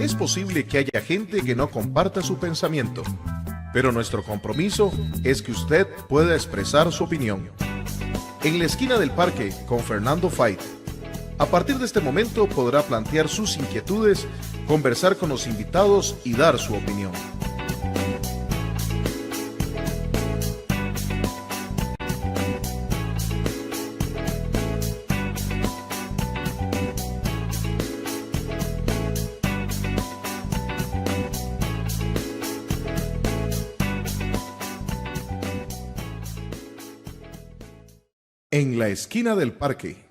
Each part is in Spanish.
Es posible que haya gente que no comparta su pensamiento, pero nuestro compromiso es que usted pueda expresar su opinión. En la esquina del parque con Fernando Fait. A partir de este momento podrá plantear sus inquietudes, conversar con los invitados y dar su opinión. En la esquina del parque.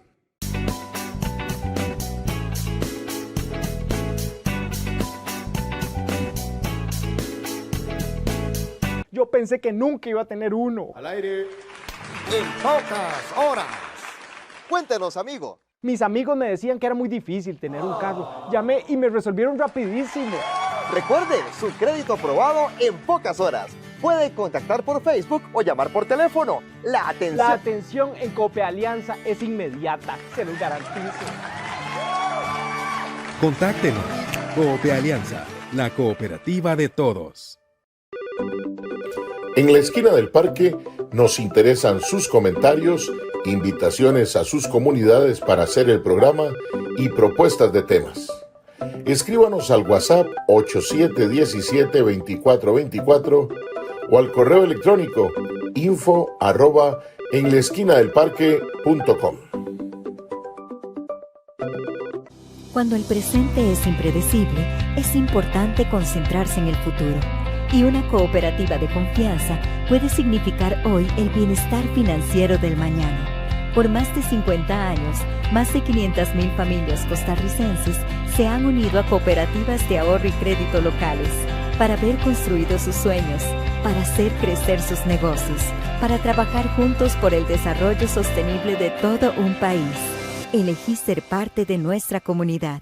Yo pensé que nunca iba a tener uno. Al aire. En pocas horas. Cuéntenos, amigo. Mis amigos me decían que era muy difícil tener un carro. Llamé y me resolvieron rapidísimo. Recuerde, su crédito aprobado en pocas horas. Puede contactar por Facebook o llamar por teléfono. La atención en Copealianza es inmediata, se los garantizo. Contáctenos. Copealianza, la cooperativa de todos. En la esquina del parque nos interesan sus comentarios, invitaciones a sus comunidades para hacer el programa y propuestas de temas. Escríbanos al WhatsApp 8717-2424 o al correo electrónico info@enlaesquinadelparque.com. Cuando el presente es impredecible, es importante concentrarse en el futuro. Y una cooperativa de confianza puede significar hoy el bienestar financiero del mañana. Por más de 50 años, más de 500,000 familias costarricenses se han unido a cooperativas de ahorro y crédito locales para ver construidos sus sueños, para hacer crecer sus negocios, para trabajar juntos por el desarrollo sostenible de todo un país. Elegí ser parte de nuestra comunidad.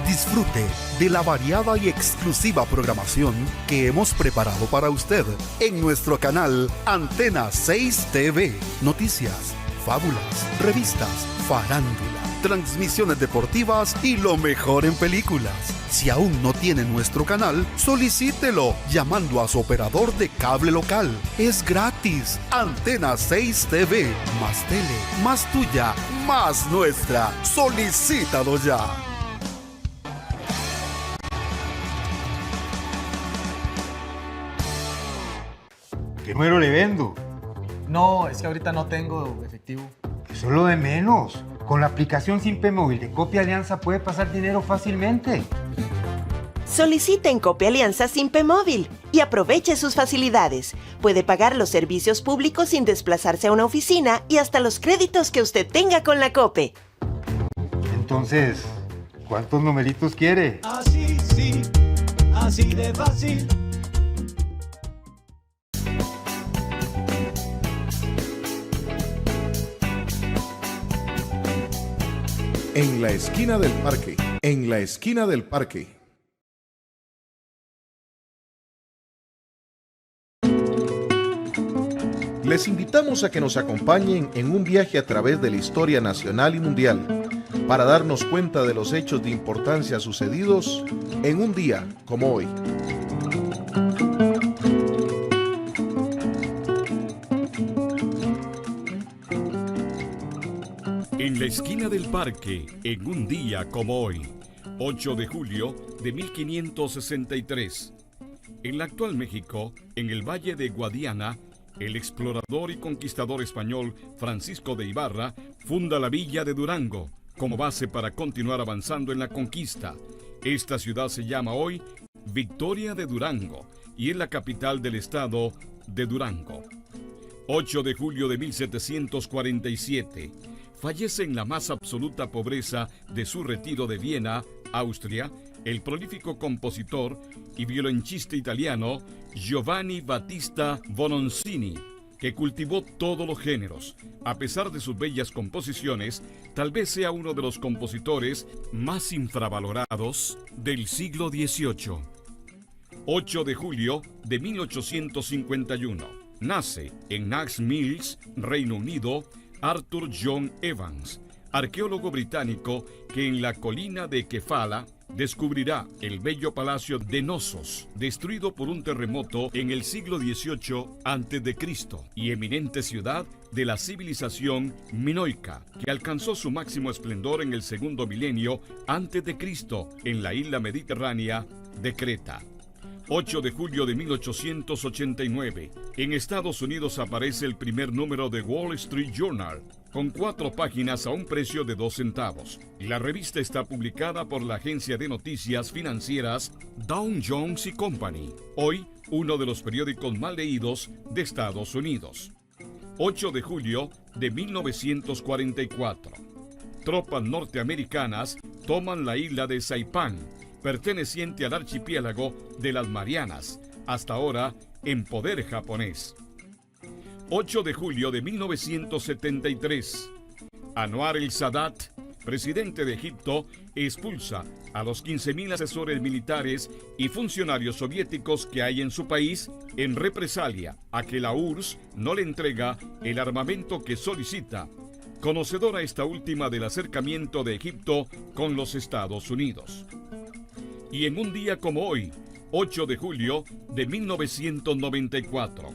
Disfrute de la variada y exclusiva programación que hemos preparado para usted en nuestro canal Antena 6 TV. Noticias, fábulas, revistas, farándula, transmisiones deportivas y lo mejor en películas. Si aún no tiene nuestro canal, solicítelo llamando a su operador de cable local. Es gratis. Antena 6 TV. Más tele, más tuya, más nuestra. Solicítalo ya. ¿Qué número le vendo? No, es que ahorita no tengo efectivo. Eso es lo de menos. Con la aplicación Simpe Móvil de Copealianza puede pasar dinero fácilmente. Solicite en Copealianza Simpe Móvil y aproveche sus facilidades. Puede pagar los servicios públicos sin desplazarse a una oficina y hasta los créditos que usted tenga con la Cope. Entonces, ¿cuántos numeritos quiere? Así sí, así de fácil. En la esquina del parque. En la esquina del parque. Les invitamos a que nos acompañen en un viaje a través de la historia nacional y mundial para darnos cuenta de los hechos de importancia sucedidos en un día como hoy. En la esquina del parque, en un día como hoy, 8 de julio de 1563. En la actual México, en el Valle de Guadiana, el explorador y conquistador español Francisco de Ibarra funda la villa de Durango como base para continuar avanzando en la conquista. Esta ciudad se llama hoy Victoria de Durango y es la capital del estado de Durango. 8 de julio de 1747. Fallece en la más absoluta pobreza de su retiro de Viena, Austria, el prolífico compositor y violonchista italiano Giovanni Battista Bononcini, que cultivó todos los géneros. A pesar de sus bellas composiciones, tal vez sea uno de los compositores más infravalorados del siglo XVIII. 8 de julio de 1851. Nace en Nags Mills, Reino Unido, Arthur John Evans, arqueólogo británico que en la colina de Kefala descubrirá el bello palacio de Knossos, destruido por un terremoto en el siglo XVIII a.C., y eminente ciudad de la civilización minoica, que alcanzó su máximo esplendor en el segundo milenio a.C. en la isla mediterránea de Creta. 8 de julio de 1889, en Estados Unidos aparece el primer número de Wall Street Journal, con 4 páginas a un precio de 2 centavos. La revista está publicada por la agencia de noticias financieras Dow Jones & Company, hoy uno de los periódicos más leídos de Estados Unidos. 8 de julio de 1944. Tropas norteamericanas toman la isla de Saipán, perteneciente al archipiélago de las Marianas, hasta ahora en poder japonés. 8 de julio de 1973. Anwar el-Sadat, presidente de Egipto, expulsa a los 15.000 asesores militares y funcionarios soviéticos que hay en su país en represalia a que la URSS no le entrega el armamento que solicita, conocedora esta última del acercamiento de Egipto con los Estados Unidos. Y en un día como hoy, 8 de julio de 1994,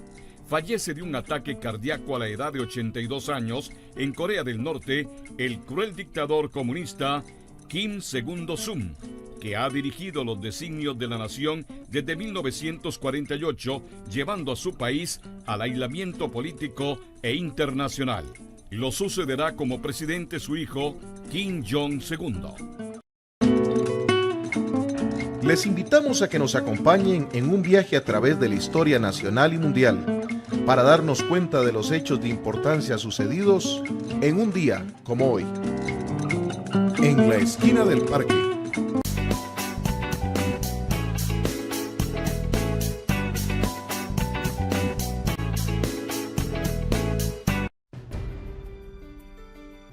fallece de un ataque cardíaco a la edad de 82 años en Corea del Norte el cruel dictador comunista Kim Il-sung, que ha dirigido los designios de la nación desde 1948, llevando a su país al aislamiento político e internacional. Lo sucederá como presidente su hijo Kim Jong-il. Les invitamos a que nos acompañen en un viaje a través de la historia nacional y mundial para darnos cuenta de los hechos de importancia sucedidos en un día como hoy. En la esquina del parque.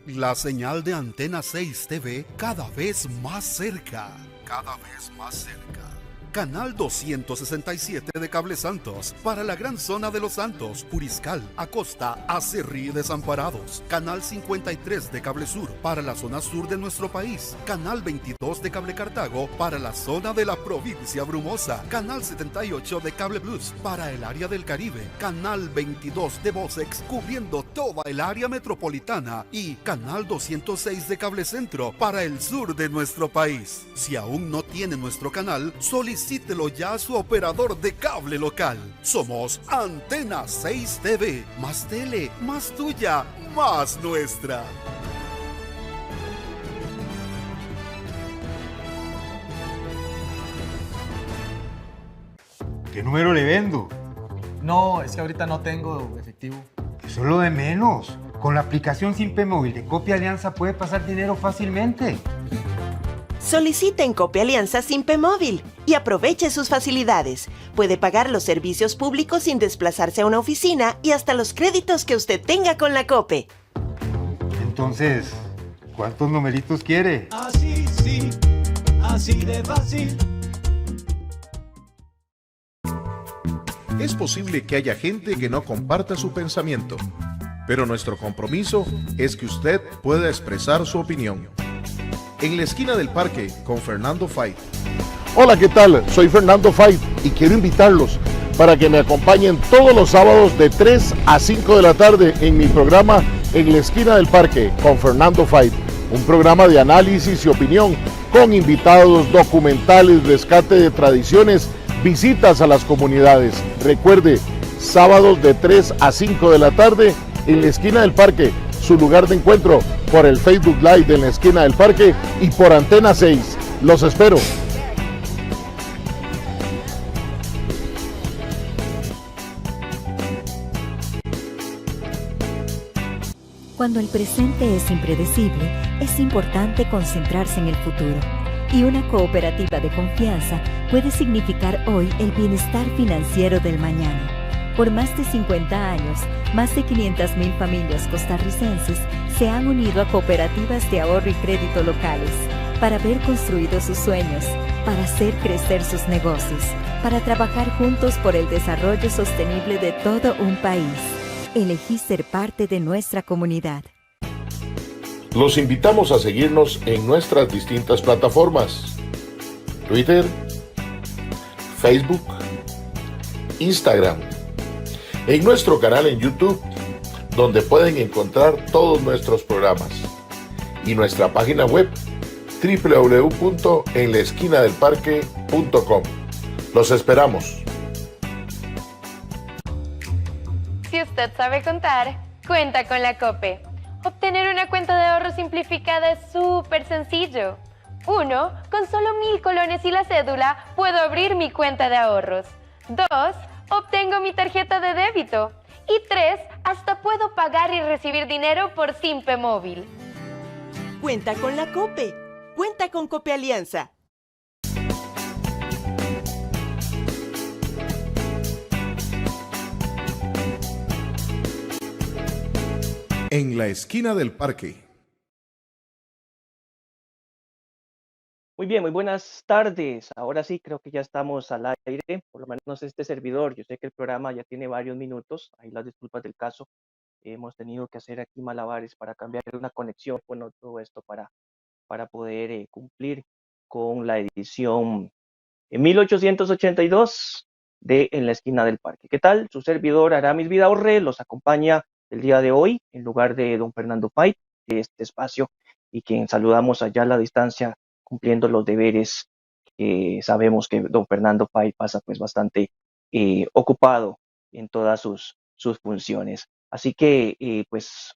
La señal de Antena 6 TV cada vez más cerca. Cada vez más cerca. Canal 267 de Cable Santos para la gran zona de Los Santos, Puriscal, Acosta, Acerrí y Desamparados. Canal 53 de Cable Sur para la zona sur de nuestro país. Canal 22 de Cable Cartago para la zona de la provincia Brumosa. Canal 78 de Cable Plus para el área del Caribe. Canal 22 de Vocex cubriendo toda el área metropolitana. Y Canal 206 de Cable Centro para el sur de nuestro país. Si aún no tiene nuestro canal, solicítelo ya a su operador de cable local. Somos Antena 6 TV. Más tele, más tuya, más nuestra. ¿Qué número le vendo? No, es que ahorita no tengo efectivo. Eso es lo de menos. Con la aplicación Simpe Móvil de Copia Alianza puede pasar dinero fácilmente. Solicite en Copia Alianza Simpe Móvil y aproveche sus facilidades. Puede pagar los servicios públicos sin desplazarse a una oficina y hasta los créditos que usted tenga con la COPE. Entonces, ¿cuántos numeritos quiere? Así sí, así de fácil. Es posible que haya gente que no comparta su pensamiento, pero nuestro compromiso es que usted pueda expresar su opinión. En la esquina del parque con Fernando Fait. Hola, ¿qué tal? Soy Fernando Fait y quiero invitarlos para que me acompañen todos los sábados de 3 a 5 de la tarde en mi programa En la esquina del parque con Fernando Fait, un programa de análisis y opinión con invitados, documentales, rescate de tradiciones, visitas a las comunidades. Recuerde, sábados de 3 a 5 de la tarde en la esquina del parque, su lugar de encuentro por el Facebook Live de la esquina del parque y por Antena 6. Los espero. Cuando el presente es impredecible, es importante concentrarse en el futuro. Y una cooperativa de confianza puede significar hoy el bienestar financiero del mañana. Por más de 50 años, más de 500,000 familias costarricenses se han unido a cooperativas de ahorro y crédito locales para ver construidos sus sueños, para hacer crecer sus negocios, para trabajar juntos por el desarrollo sostenible de todo un país. Elegí ser parte de nuestra comunidad. Los invitamos a seguirnos en nuestras distintas plataformas: Twitter, Facebook, Instagram, en nuestro canal en YouTube, donde pueden encontrar todos nuestros programas, y nuestra página web www.enlaesquinadelparque.com. Los esperamos. Si usted sabe contar, cuenta con la COPE. Obtener una cuenta de ahorro simplificada es súper sencillo. 1. Con solo 1,000 colones y la cédula, puedo abrir mi cuenta de ahorros. 2. Obtengo mi tarjeta de débito. Y 3. Hasta puedo pagar y recibir dinero por Simpe Móvil. Cuenta con la COPE. Cuenta con Cope Alianza. En la esquina del parque. Muy bien, muy buenas tardes. Ahora sí, creo que ya estamos al aire, por lo menos este servidor. Yo sé que el programa ya tiene varios minutos, ahí las disculpas del caso. Hemos tenido que hacer aquí malabares para cambiar una conexión, bueno, todo esto para poder cumplir con la edición en 1882 de En la esquina del parque. ¿Qué tal? Su servidor Aramis Vidaurre los acompaña el día de hoy en lugar de don Fernando Fay, de este espacio, y quien saludamos allá a la distancia cumpliendo los deberes que sabemos que don Fernando Fay pasa pues bastante ocupado en todas sus funciones. Así que pues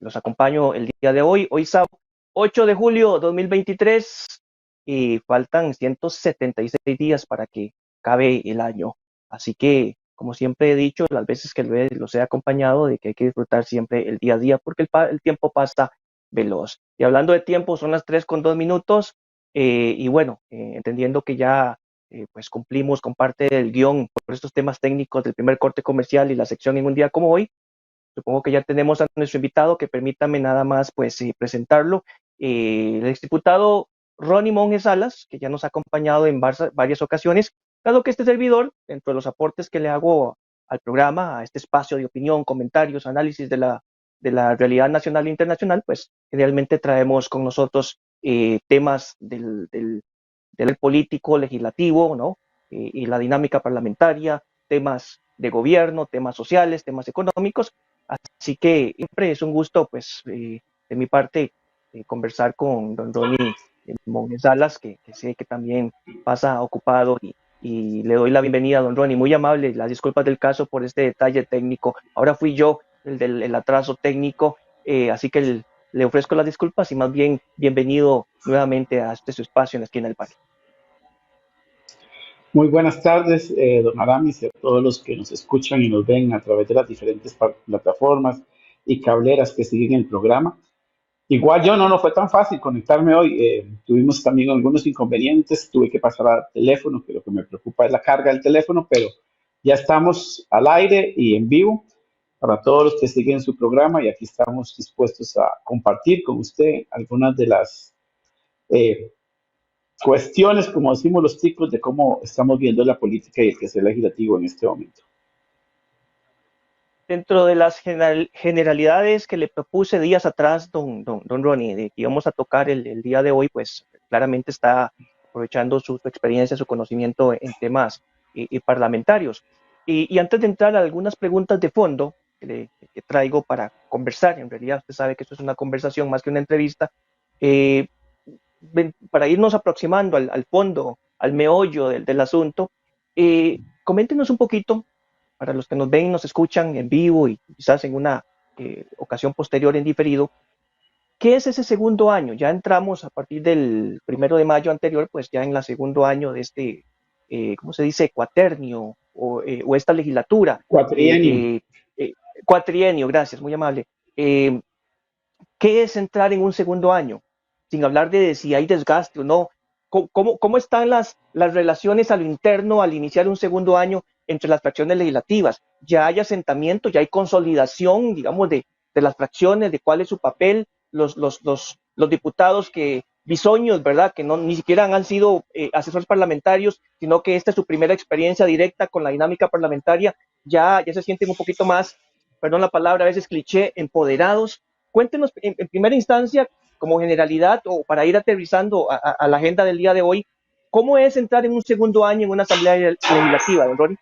los acompaño el día de hoy sábado 8 de julio 2023, y faltan 176 días para que acabe el año. Así que, como siempre he dicho, las veces que los he acompañado, de que hay que disfrutar siempre el día a día, porque el tiempo pasa veloz. Y hablando de tiempo, son las 3:02, y bueno, entendiendo que ya pues cumplimos con parte del guión por estos temas técnicos del primer corte comercial y la sección en un día como hoy, supongo que ya tenemos a nuestro invitado, que permítame nada más pues presentarlo, el exdiputado Ronnie Monge Salas, que ya nos ha acompañado en varias ocasiones, dado que este servidor, dentro de los aportes que le hago al programa, a este espacio de opinión, comentarios, análisis de la realidad nacional e internacional, pues realmente traemos con nosotros temas del político, legislativo, ¿no? Y la dinámica parlamentaria, temas de gobierno, temas sociales, temas económicos. Así que siempre es un gusto, pues, de mi parte, conversar con don Ronnie Monge Salas, que sé que también pasa ocupado, y le doy la bienvenida a don Ronnie, muy amable, las disculpas del caso por este detalle técnico. Ahora fui yo el atraso técnico, así que le ofrezco las disculpas y más bien bienvenido nuevamente a este su espacio en la esquina del parque. Muy buenas tardes, don Aramis, y a todos los que nos escuchan y nos ven a través de las diferentes plataformas y cableras que siguen el programa. Igual yo no fue tan fácil conectarme hoy. Tuvimos también algunos inconvenientes, tuve que pasar al teléfono, que lo que me preocupa es la carga del teléfono, pero ya estamos al aire y en vivo para todos los que siguen su programa, y aquí estamos dispuestos a compartir con usted algunas de las cuestiones, como decimos los chicos, de cómo estamos viendo la política y el quehacer legislativo en este momento. Dentro de las generalidades que le propuse días atrás, don Ronnie, de que íbamos a tocar el día de hoy, pues claramente está aprovechando su experiencia, su conocimiento en temas parlamentarios. Y antes de entrar a algunas preguntas de fondo que traigo para conversar, en realidad usted sabe que esto es una conversación más que una entrevista, para irnos aproximando al fondo, al meollo del asunto, coméntenos un poquito, para los que nos ven y nos escuchan en vivo y quizás en una ocasión posterior en diferido, ¿qué es ese segundo año? Ya entramos a partir del 1 de mayo anterior, pues ya en el segundo año de este, ¿cómo se dice? Cuaternio o esta legislatura. Cuatrienio. Cuatrienio, gracias, muy amable. ¿Qué es entrar en un segundo año? Sin hablar de si hay desgaste o no. ¿Cómo están las relaciones a lo interno al iniciar un segundo año entre las fracciones legislativas? ¿Ya hay asentamiento, ya hay consolidación, digamos, de las fracciones, de cuál es su papel? Los diputados bisoños, ¿verdad? Que ni siquiera han sido asesores parlamentarios, sino que esta es su primera experiencia directa con la dinámica parlamentaria, ya se sienten un poquito más, perdón la palabra, a veces cliché, empoderados. Cuéntenos en primera instancia, como generalidad o para ir aterrizando a la agenda del día de hoy, ¿cómo es entrar en un segundo año en una asamblea legislativa, don Ronnie?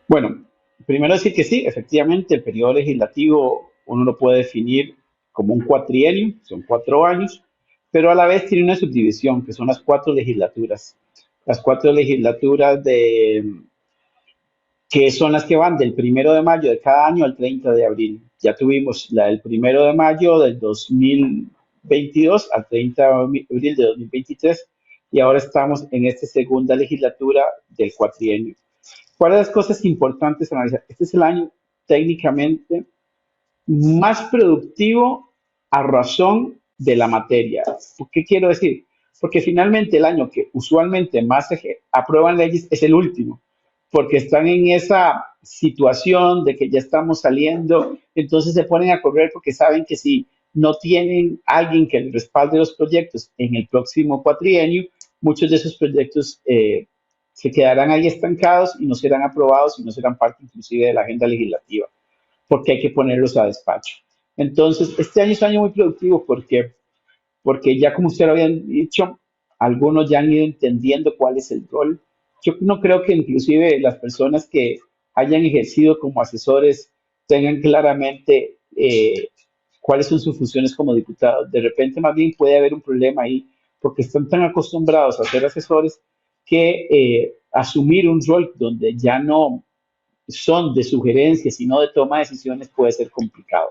Bueno, primero decir que sí, efectivamente, el periodo legislativo uno lo puede definir como un cuatrienio, son 4 años, pero a la vez tiene una subdivisión, que son las 4 legislaturas. Las 4 legislaturas que son las que van del 1 de mayo de cada año al 30 de abril. Ya tuvimos la del 1 de mayo del 2022 al 30 de abril de 2023 y ahora estamos en esta segunda legislatura del cuatrienio. ¿Cuáles son las cosas importantes a analizar? Este es el año técnicamente más productivo a razón de la materia. ¿Qué quiero decir? Porque finalmente el año que usualmente más se aprueban leyes es el último, porque están en esa situación de que ya estamos saliendo, entonces se ponen a correr porque saben que si no tienen alguien que les respalde los proyectos en el próximo cuatrienio, muchos de esos proyectos se quedarán ahí estancados y no serán aprobados y no serán parte inclusive de la agenda legislativa, porque hay que ponerlos a despacho. Entonces, este año es un año muy productivo porque ya como usted lo había dicho, algunos ya han ido entendiendo cuál es el rol. Yo no creo que inclusive las personas que hayan ejercido como asesores tengan claramente cuáles son sus funciones como diputados. De repente más bien puede haber un problema ahí porque están tan acostumbrados a ser asesores que asumir un rol donde ya no son de sugerencias, sino de toma de decisiones puede ser complicado.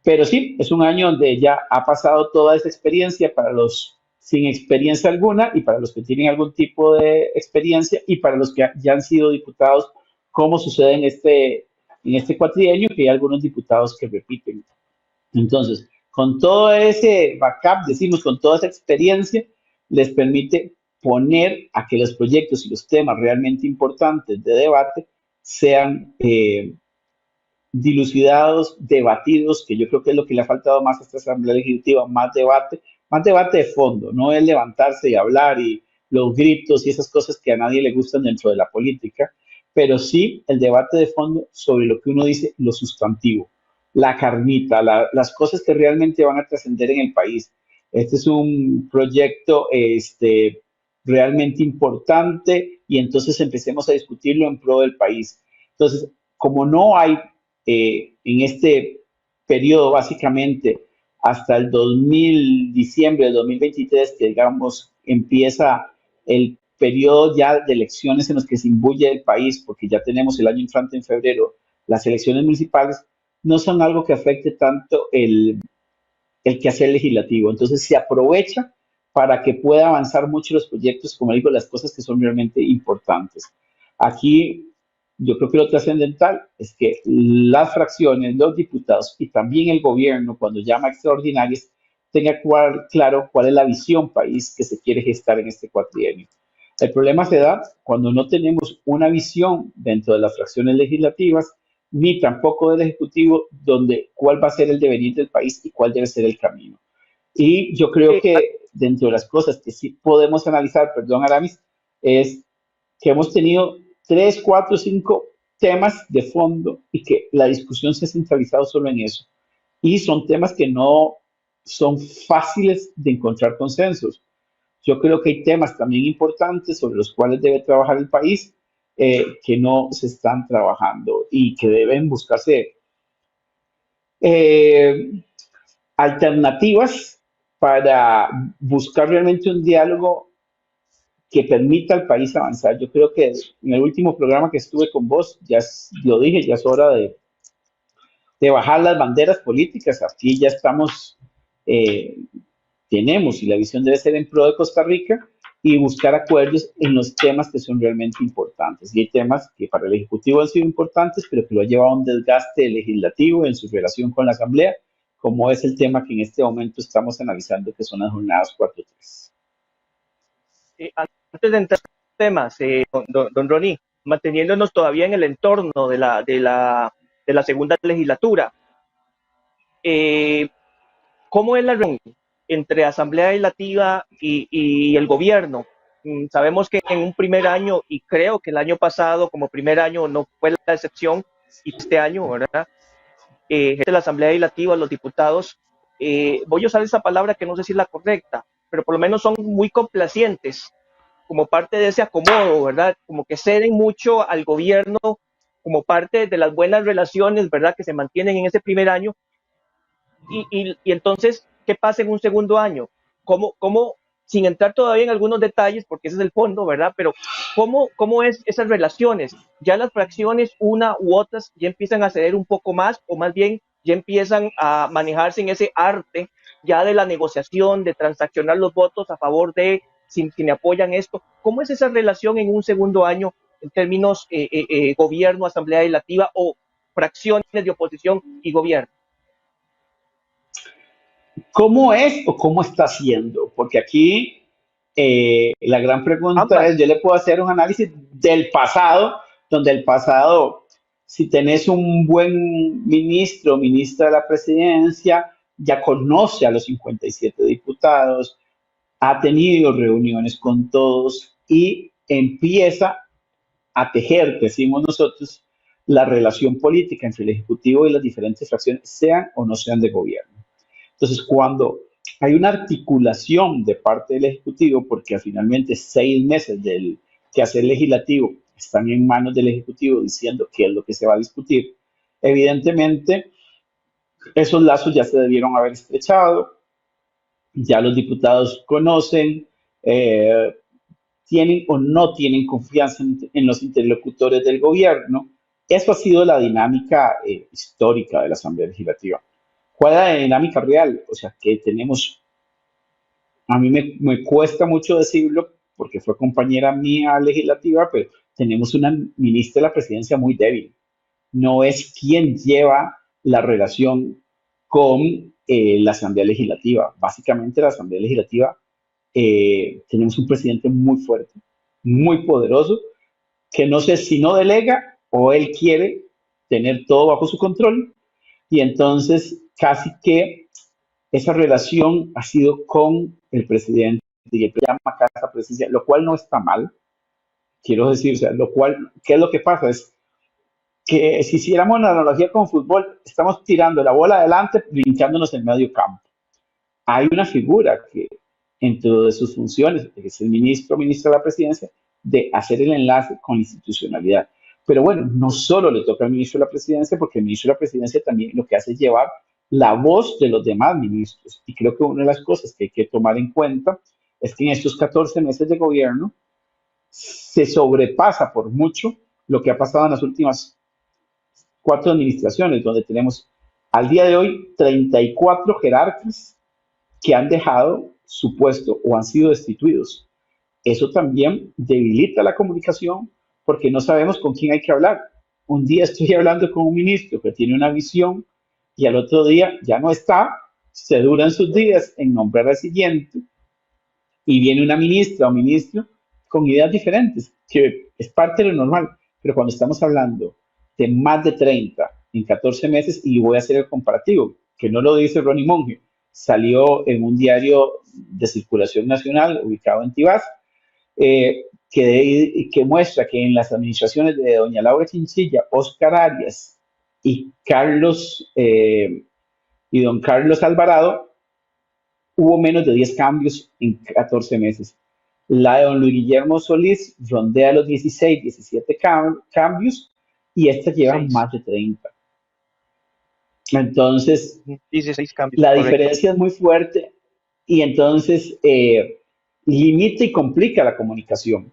Pero sí, es un año donde ya ha pasado toda esa experiencia para los sin experiencia alguna y para los que tienen algún tipo de experiencia y para los que ya han sido diputados, como sucede en este cuatrienio, que hay algunos diputados que repiten. Entonces, con todo ese backup, decimos, con toda esa experiencia, les permite poner a que los proyectos y los temas realmente importantes de debate sean dilucidados, debatidos, que yo creo que es lo que le ha faltado más a esta Asamblea Legislativa, más debate de fondo, no es levantarse y hablar y los gritos y esas cosas que a nadie le gustan dentro de la política, pero sí el debate de fondo sobre lo que uno dice, lo sustantivo, la carnita, las cosas que realmente van a trascender en el país. Este es un proyecto realmente importante y entonces empecemos a discutirlo en pro del país. Entonces, como no hay en este periodo básicamente hasta el diciembre del 2023, que digamos empieza el periodo ya de elecciones en los que se imbuye el país, porque ya tenemos el año entrante en febrero, las elecciones municipales, no son algo que afecte tanto el quehacer legislativo. Entonces se aprovecha para que pueda avanzar mucho los proyectos, como digo, las cosas que son realmente importantes. Aquí yo creo que lo trascendental es que las fracciones, los diputados y también el gobierno, cuando llama extraordinarias, tenga claro cuál es la visión país que se quiere gestar en este cuatrienio. El problema se da cuando no tenemos una visión dentro de las fracciones legislativas, ni tampoco del Ejecutivo, donde cuál va a ser el devenir del país y cuál debe ser el camino. Y yo creo que dentro de las cosas que sí podemos analizar, perdón Aramis, es que hemos tenido 3, 4, 5 temas de fondo y que la discusión se ha centralizado solo en eso. Y son temas que no son fáciles de encontrar consensos. Yo creo que hay temas también importantes sobre los cuales debe trabajar el país que no se están trabajando y que deben buscarse alternativas para buscar realmente un diálogo que permita al país avanzar. Yo creo que en el último programa que estuve con vos, ya lo dije, ya es hora de bajar las banderas políticas. Aquí ya estamos, tenemos, y la visión debe ser en pro de Costa Rica, y buscar acuerdos en los temas que son realmente importantes. Y hay temas que para el Ejecutivo han sido importantes, pero que lo ha llevado a un desgaste legislativo en su relación con la Asamblea, como es el tema que en este momento estamos analizando, que son las jornadas 4-3. Antes de entrar en temas, don Ronnie, manteniéndonos todavía en el entorno de la segunda legislatura, ¿cómo es la relación entre Asamblea Legislativa y el gobierno? Sabemos que en un primer año, y creo que el año pasado como primer año no fue la excepción, y este año, ¿verdad? gente de la Asamblea Legislativa, los diputados, voy a usar esa palabra que no sé si es la correcta, pero por lo menos son muy complacientes como parte de ese acomodo, ¿verdad? Como que ceden mucho al gobierno como parte de las buenas relaciones, ¿verdad? Que se mantienen en ese primer año. Y entonces, ¿qué pasa en un segundo año? ¿Cómo, sin entrar todavía en algunos detalles, porque ese es el fondo, ¿verdad? Pero ¿cómo es esas relaciones? Ya las fracciones, una u otras, ya empiezan a ceder un poco más, o más bien ya empiezan a manejarse en ese arte ya de la negociación, de transaccionar los votos a favor de, si me apoyan esto. ¿Cómo es esa relación en un segundo año en términos gobierno, asamblea legislativa o fracciones de oposición y gobierno? ¿Cómo es o cómo está siendo? Porque aquí la gran pregunta es, yo le puedo hacer un análisis del pasado, donde el pasado, si tenés un buen ministro o ministra de la presidencia, ya conoce a los 57 diputados, ha tenido reuniones con todos y empieza a tejer, decimos nosotros, la relación política entre el Ejecutivo y las diferentes fracciones, sean o no sean de gobierno. Entonces, cuando hay una articulación de parte del Ejecutivo, porque finalmente 6 meses del quehacer legislativo están en manos del Ejecutivo diciendo qué es lo que se va a discutir, evidentemente esos lazos ya se debieron haber estrechado, ya los diputados conocen, tienen o no tienen confianza en los interlocutores del gobierno. Eso ha sido la dinámica histórica de la Asamblea Legislativa. ¿Cuál es la dinámica real? O sea, que tenemos, a mí me cuesta mucho decirlo porque fue compañera mía legislativa, pero tenemos una ministra de la presidencia muy débil. No es quien lleva la relación con la Asamblea Legislativa. Básicamente la Asamblea Legislativa, tenemos un presidente muy fuerte, muy poderoso, que no sé si no delega o él quiere tener todo bajo su control, y entonces casi que esa relación ha sido con el presidente y el llama casa presidencial, lo cual no está mal, quiero decir, o sea, lo cual, ¿qué es lo que pasa? Es que si hiciéramos una analogía con fútbol, estamos tirando la bola adelante, brincándonos en medio campo. Hay una figura que, dentro de sus funciones, que es el ministro o ministra de la presidencia, de hacer el enlace con la institucionalidad. Pero bueno, no solo le toca al ministro de la presidencia, porque el ministro de la presidencia también lo que hace es llevar la voz de los demás ministros. Y creo que una de las cosas que hay que tomar en cuenta es que en estos 14 meses de gobierno se sobrepasa por mucho lo que ha pasado en las últimas 4 administraciones, donde tenemos al día de hoy 34 jerarcas que han dejado su puesto o han sido destituidos. Eso también debilita la comunicación porque no sabemos con quién hay que hablar. Un día estoy hablando con un ministro que tiene una visión y al otro día ya no está, se duran sus días en nombrar al siguiente y viene una ministra o ministro con ideas diferentes, que es parte de lo normal. Pero cuando estamos hablando de más de 30 en 14 meses, y voy a hacer el comparativo, que no lo dice Ronnie Monge, salió en un diario de circulación nacional ubicado en Tibás, que muestra que en las administraciones de doña Laura Chinchilla, Oscar Arias y don Carlos Alvarado, hubo menos de 10 cambios en 14 meses. La de don Luis Guillermo Solís rondea los 16, 17 cambios y esta lleva más de 30. Entonces, 16 cambios, la correcto. diferencia es muy fuerte y entonces limita y complica la comunicación.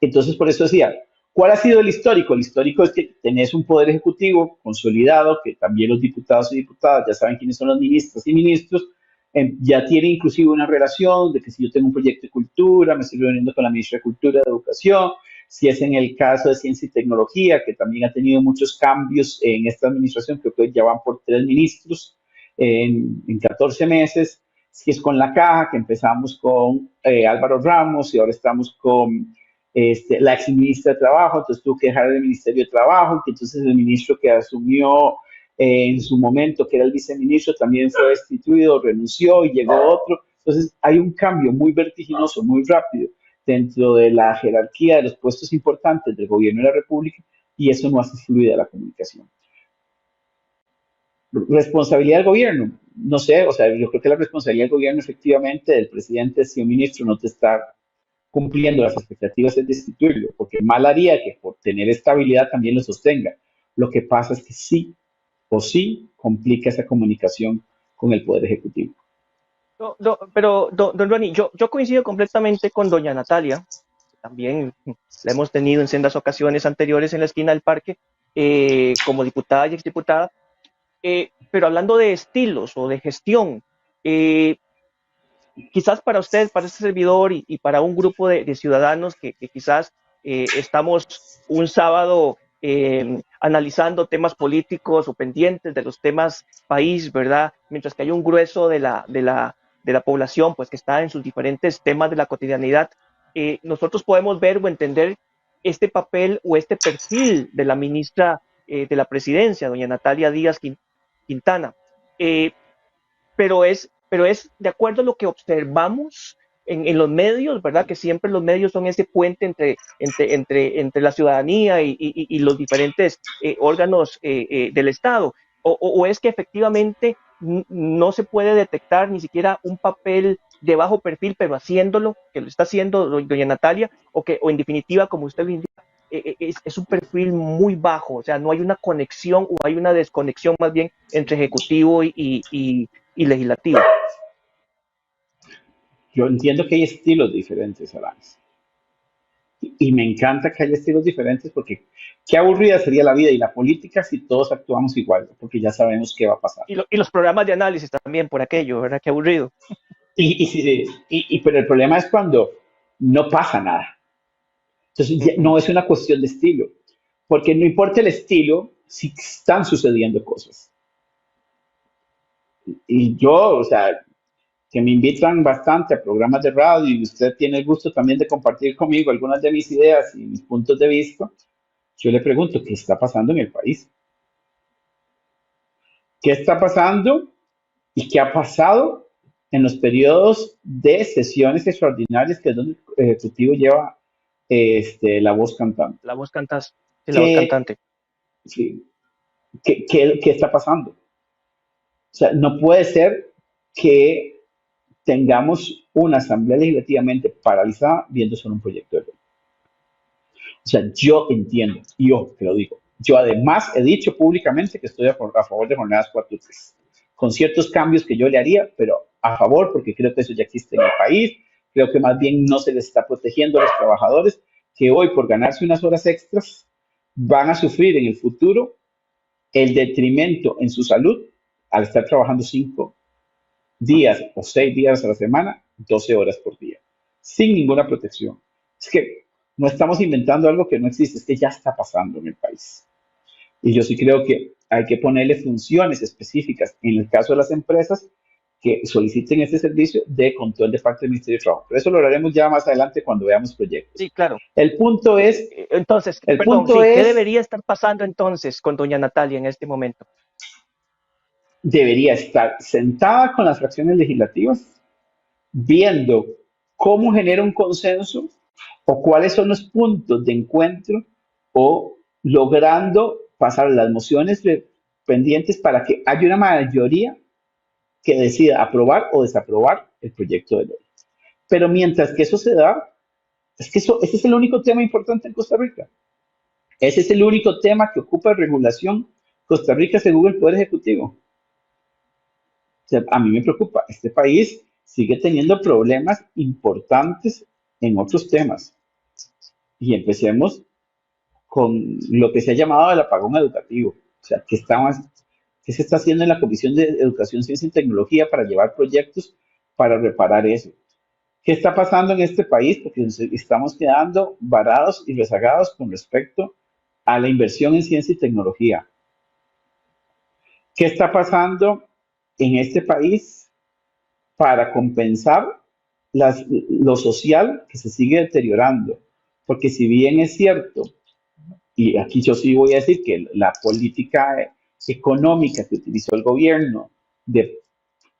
Entonces, por eso decía, ¿cuál ha sido el histórico? El histórico es que tenés un poder ejecutivo consolidado, que también los diputados y diputadas ya saben quiénes son los ministros y ministros, ya tiene inclusive una relación de que si yo tengo un proyecto de cultura, me estoy reuniendo con la ministra de Cultura y de Educación, si es en el caso de Ciencia y Tecnología, que también ha tenido muchos cambios en esta administración, creo que ya van por 3 ministros en 14 meses, si es con la Caja, que empezamos con Álvaro Ramos y ahora estamos con la ex ministra de Trabajo, entonces tuvo que dejar el Ministerio de Trabajo, que entonces el ministro que asumió en su momento, que era el viceministro, también fue destituido, renunció y llegó otro. Entonces hay un cambio muy vertiginoso, muy rápido dentro de la jerarquía de los puestos importantes del gobierno de la República y eso no hace fluida la comunicación. Responsabilidad del gobierno, no sé, o sea, yo creo que la responsabilidad del gobierno efectivamente, del presidente, si un ministro no te está cumpliendo las expectativas es destituirlo, porque mal haría que por tener estabilidad también lo sostenga. Lo que pasa es que sí o sí complica esa comunicación con el Poder Ejecutivo. Pero, don Ronnie, yo coincido completamente con doña Natalia, también la hemos tenido en sendas ocasiones anteriores en la esquina del parque, como diputada y exdiputada, pero hablando de estilos o de gestión, quizás para usted, para este servidor y para un grupo de ciudadanos que quizás estamos un sábado analizando temas políticos o pendientes de los temas país, ¿verdad? Mientras que hay un grueso de la población pues que está en sus diferentes temas de la cotidianidad, nosotros podemos ver o entender este papel o este perfil de la ministra de la Presidencia, doña Natalia Díaz Quintana, pero es de acuerdo a lo que observamos en los medios, ¿verdad? Que siempre los medios son ese puente entre la ciudadanía y los diferentes órganos del Estado, o es que efectivamente no se puede detectar ni siquiera un papel de bajo perfil, pero haciéndolo, que lo está haciendo doña Natalia, o en definitiva, como usted lo indica, es un perfil muy bajo, o sea, no hay una conexión o hay una desconexión más bien entre ejecutivo y legislativo. Yo entiendo que hay estilos diferentes, Alanis. Y me encanta que haya estilos diferentes porque qué aburrida sería la vida y la política si todos actuamos igual, porque ya sabemos qué va a pasar. Y los programas de análisis también por aquello, ¿verdad? Qué aburrido. Pero el problema es cuando no pasa nada. Entonces no es una cuestión de estilo, porque no importa el estilo si están sucediendo cosas. Y yo, o sea, que me invitan bastante a programas de radio y usted tiene el gusto también de compartir conmigo algunas de mis ideas y mis puntos de vista, yo le pregunto, ¿qué está pasando en el país? ¿Qué está pasando y qué ha pasado en los periodos de sesiones extraordinarias que es donde el Ejecutivo lleva la voz cantante? La voz cantante. La voz cantante. Sí. ¿Qué está pasando? O sea, no puede ser que tengamos una asamblea legislativamente paralizada viendo solo un proyecto de ley. O sea, yo entiendo, yo te lo digo, yo además he dicho públicamente que estoy a favor de jornadas 4-3, con ciertos cambios que yo le haría, pero a favor porque creo que eso ya existe en el país, creo que más bien no se les está protegiendo a los trabajadores que hoy por ganarse unas horas extras van a sufrir en el futuro el detrimento en su salud al estar trabajando 5 días o 6 días a la semana, 12 horas por día, sin ninguna protección. Es que no estamos inventando algo que no existe, es que ya está pasando en el país. Y yo sí creo que hay que ponerle funciones específicas, en el caso de las empresas, que soliciten este servicio de control de parte del Ministerio de Trabajo. Pero eso lo haremos ya más adelante cuando veamos proyectos. Sí, claro. El punto es... Entonces, ¿qué debería estar pasando entonces con doña Natalia en este momento? Debería estar sentada con las fracciones legislativas, viendo cómo genera un consenso o cuáles son los puntos de encuentro o logrando pasar las mociones pendientes para que haya una mayoría que decida aprobar o desaprobar el proyecto de ley. Pero mientras que eso se da, es que ese es el único tema importante en Costa Rica. Ese es el único tema que ocupa regulación Costa Rica según el Poder Ejecutivo. O sea, a mí me preocupa. Este país sigue teniendo problemas importantes en otros temas. Y empecemos con lo que se ha llamado el apagón educativo. O sea, ¿qué se está haciendo en la Comisión de Educación, Ciencia y Tecnología para llevar proyectos para reparar eso? ¿Qué está pasando en este país? Porque nos estamos quedando varados y rezagados con respecto a la inversión en ciencia y tecnología. ¿Qué está pasando en este país para compensar lo social que se sigue deteriorando? Porque si bien es cierto, y aquí yo sí voy a decir que la política económica que utilizó el gobierno de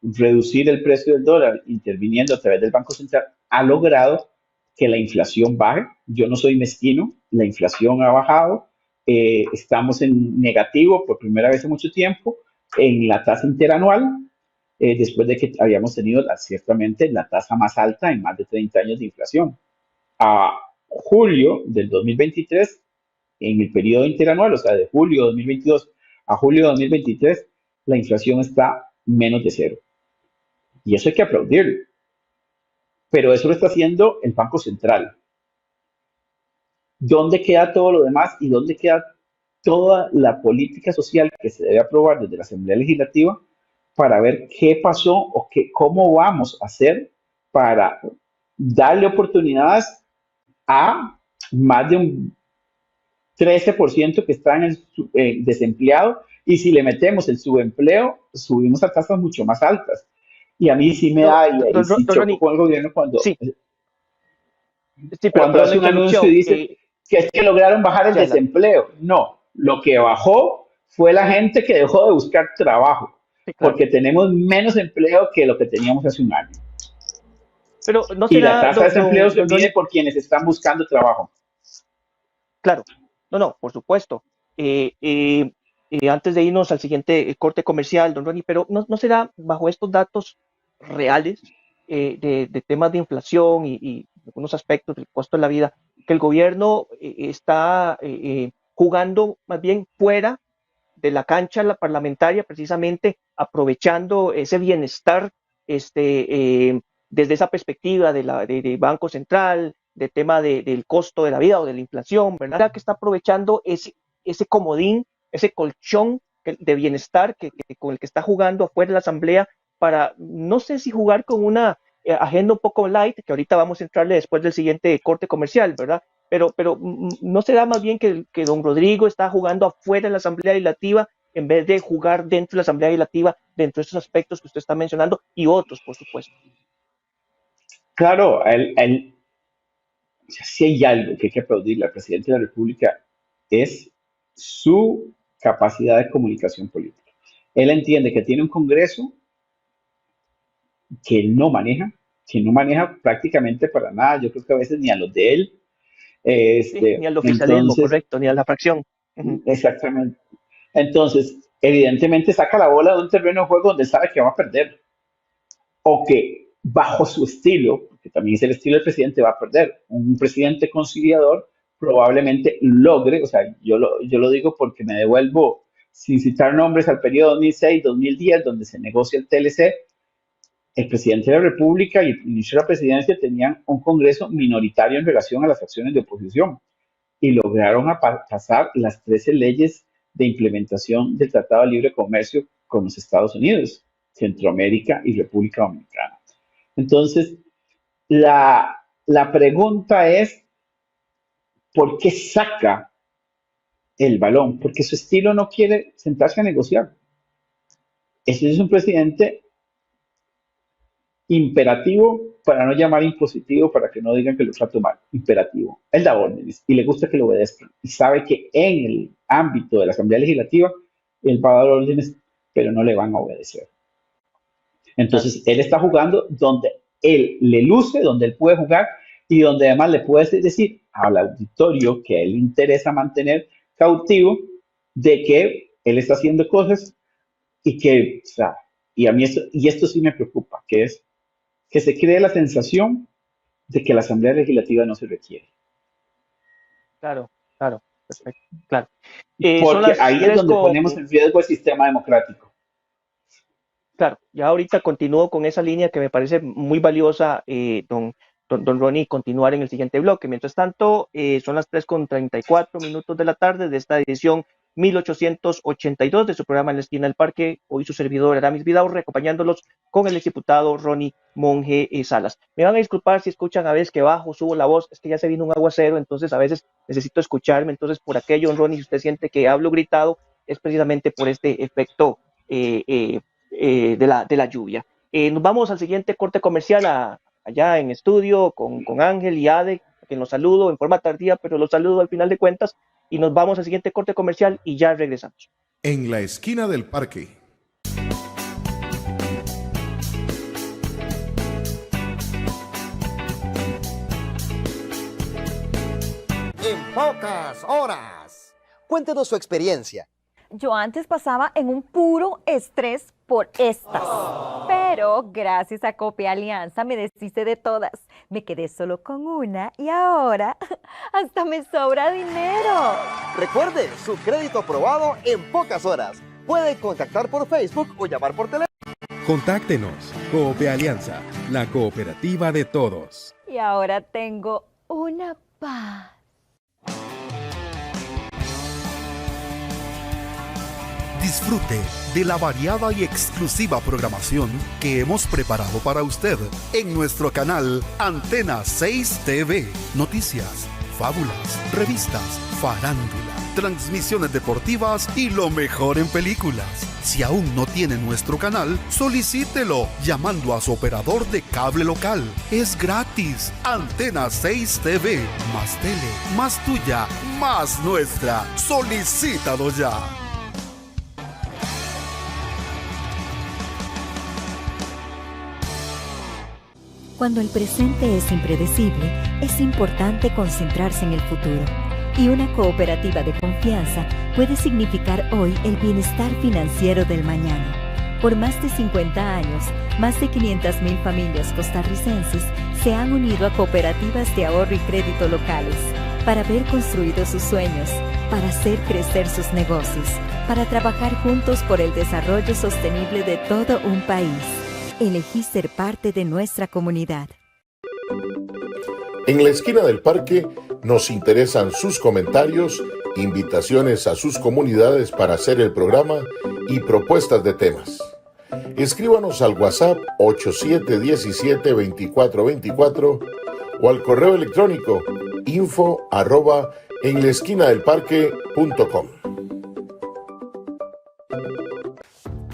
reducir el precio del dólar interviniendo a través del Banco Central ha logrado que la inflación baje. Yo no soy mezquino, la inflación ha bajado, estamos en negativo por primera vez en mucho tiempo, en la tasa interanual, después de que habíamos tenido ciertamente la tasa más alta en más de 30 años de inflación. A julio del 2023, en el periodo interanual, o sea, de julio de 2022 a julio de 2023, la inflación está menos de cero. Y eso hay que aplaudirlo. Pero eso lo está haciendo el Banco Central. ¿Dónde queda todo lo demás y dónde queda toda la política social que se debe aprobar desde la Asamblea Legislativa para ver qué pasó o cómo vamos a hacer para darle oportunidades a más de un 13% que está en el desempleado, y si le metemos el subempleo, subimos a tasas mucho más altas? Y a mí sí me da, y sí choco con el gobierno cuando hace un anuncio y dice que es que lograron bajar el desempleo. No, lo que bajó fue la gente que dejó de buscar trabajo, porque tenemos menos empleo que lo que teníamos hace un año. Pero no y la tasa de desempleo se mide por quienes están buscando trabajo. Claro, no, por supuesto. Antes de irnos al siguiente corte comercial, don Ronnie, pero ¿no será bajo estos datos reales de temas de inflación y algunos aspectos del costo de la vida que el gobierno está jugando más bien fuera de la cancha la parlamentaria, precisamente aprovechando ese bienestar desde esa perspectiva de Banco Central, de tema del costo de la vida o de la inflación, ¿verdad? Que está aprovechando ese comodín, ese colchón de bienestar con el que está jugando afuera de la Asamblea para, no sé si jugar con una agenda un poco light, que ahorita vamos a entrarle después del siguiente corte comercial, ¿verdad? Pero ¿no se da más bien que don Rodrigo está jugando afuera de la Asamblea Legislativa en vez de jugar dentro de la Asamblea Legislativa, dentro de estos aspectos que usted está mencionando y otros, por supuesto? Claro, si hay algo que hay que aplaudirle al presidente de la República es su capacidad de comunicación política. Él entiende que tiene un Congreso que no maneja prácticamente para nada. Yo creo que a veces ni a los de él. Ni al oficialismo, correcto, ni a la fracción. Exactamente. Entonces, evidentemente saca la bola de un terreno de juego donde sabe que va a perder. O que bajo su estilo, porque también es el estilo del presidente, va a perder. Un presidente conciliador probablemente logre, o sea, yo lo digo porque me devuelvo sin citar nombres al periodo 2006-2010, donde se negocia el TLC. El presidente de la República y el ministro de la Presidencia tenían un Congreso minoritario en relación a las acciones de oposición y lograron pasar las 13 leyes de implementación del Tratado de Libre Comercio con los Estados Unidos, Centroamérica y República Dominicana. Entonces, la pregunta es, ¿por qué saca el balón? Porque su estilo no quiere sentarse a negociar. Ese es un presidente imperativo, para no llamar impositivo, para que no digan que lo trato mal. Imperativo. Él da órdenes y le gusta que lo obedezcan. Y sabe que en el ámbito de la Asamblea Legislativa, él va a dar órdenes, pero no le van a obedecer. Entonces, él está jugando donde él le luce, donde él puede jugar y donde además le puede decir al auditorio que a él le interesa mantener cautivo de que él está haciendo cosas y que, o sea, y a mí esto sí me preocupa, que es que se cree la sensación de que la Asamblea Legislativa no se requiere. Claro, perfecto, claro. Porque ahí es donde ponemos en riesgo el sistema democrático. Claro, ya ahorita continúo con esa línea que me parece muy valiosa, don Ronnie, continuar en el siguiente bloque. Mientras tanto, son las 3:34 de la tarde de esta edición 1882 de su programa En la Esquina del Parque. Hoy su servidor Aramis Vidaurre, acompañándolos con el exdiputado Ronnie Monge Salas. Me van a disculpar si escuchan a veces que bajo, subo la voz, es que ya se vino un aguacero, entonces a veces necesito escucharme. Entonces, por aquello, don Ronnie, si usted siente que hablo gritado, es precisamente por este efecto de la lluvia. Nos vamos al siguiente corte comercial allá en estudio con Ángel y Ade, a quien los saludo en forma tardía, pero los saludo al final de cuentas, y nos vamos al siguiente corte comercial y ya regresamos. En la Esquina del Parque. En pocas horas. Cuéntenos su experiencia. yo antes pasaba en un puro estrés por estas. Pero gracias a Copia Alianza me deshice de todas. Me quedé solo con una y ahora hasta me sobra dinero. Recuerde, su crédito aprobado en pocas horas. Puede contactar por Facebook o llamar por teléfono. Contáctenos, Copia Alianza, la cooperativa de todos. Y ahora tengo una paz. Disfrute de la variada y exclusiva programación que hemos preparado para usted en nuestro canal Antena 6 TV. Noticias, fábulas, revistas, farándula, transmisiones deportivas y lo mejor en películas. Si aún no tiene nuestro canal, solicítelo llamando a su operador de cable local. Es gratis. Antena 6 TV. Más tele, más tuya, más nuestra. Solicítalo ya. Cuando el presente es impredecible, es importante concentrarse en el futuro. Y una cooperativa de confianza puede significar hoy el bienestar financiero del mañana. Por más de 50 años, más de 500,000 familias costarricenses se han unido a cooperativas de ahorro y crédito locales para ver construidos sus sueños, para hacer crecer sus negocios, para trabajar juntos por el desarrollo sostenible de todo un país. Elegí ser parte de nuestra comunidad. En la esquina del parque nos interesan sus comentarios, invitaciones a sus comunidades para hacer el programa y propuestas de temas. Escríbanos al WhatsApp 8717-2424 o al correo electrónico info@enlaesquinadelparque.com.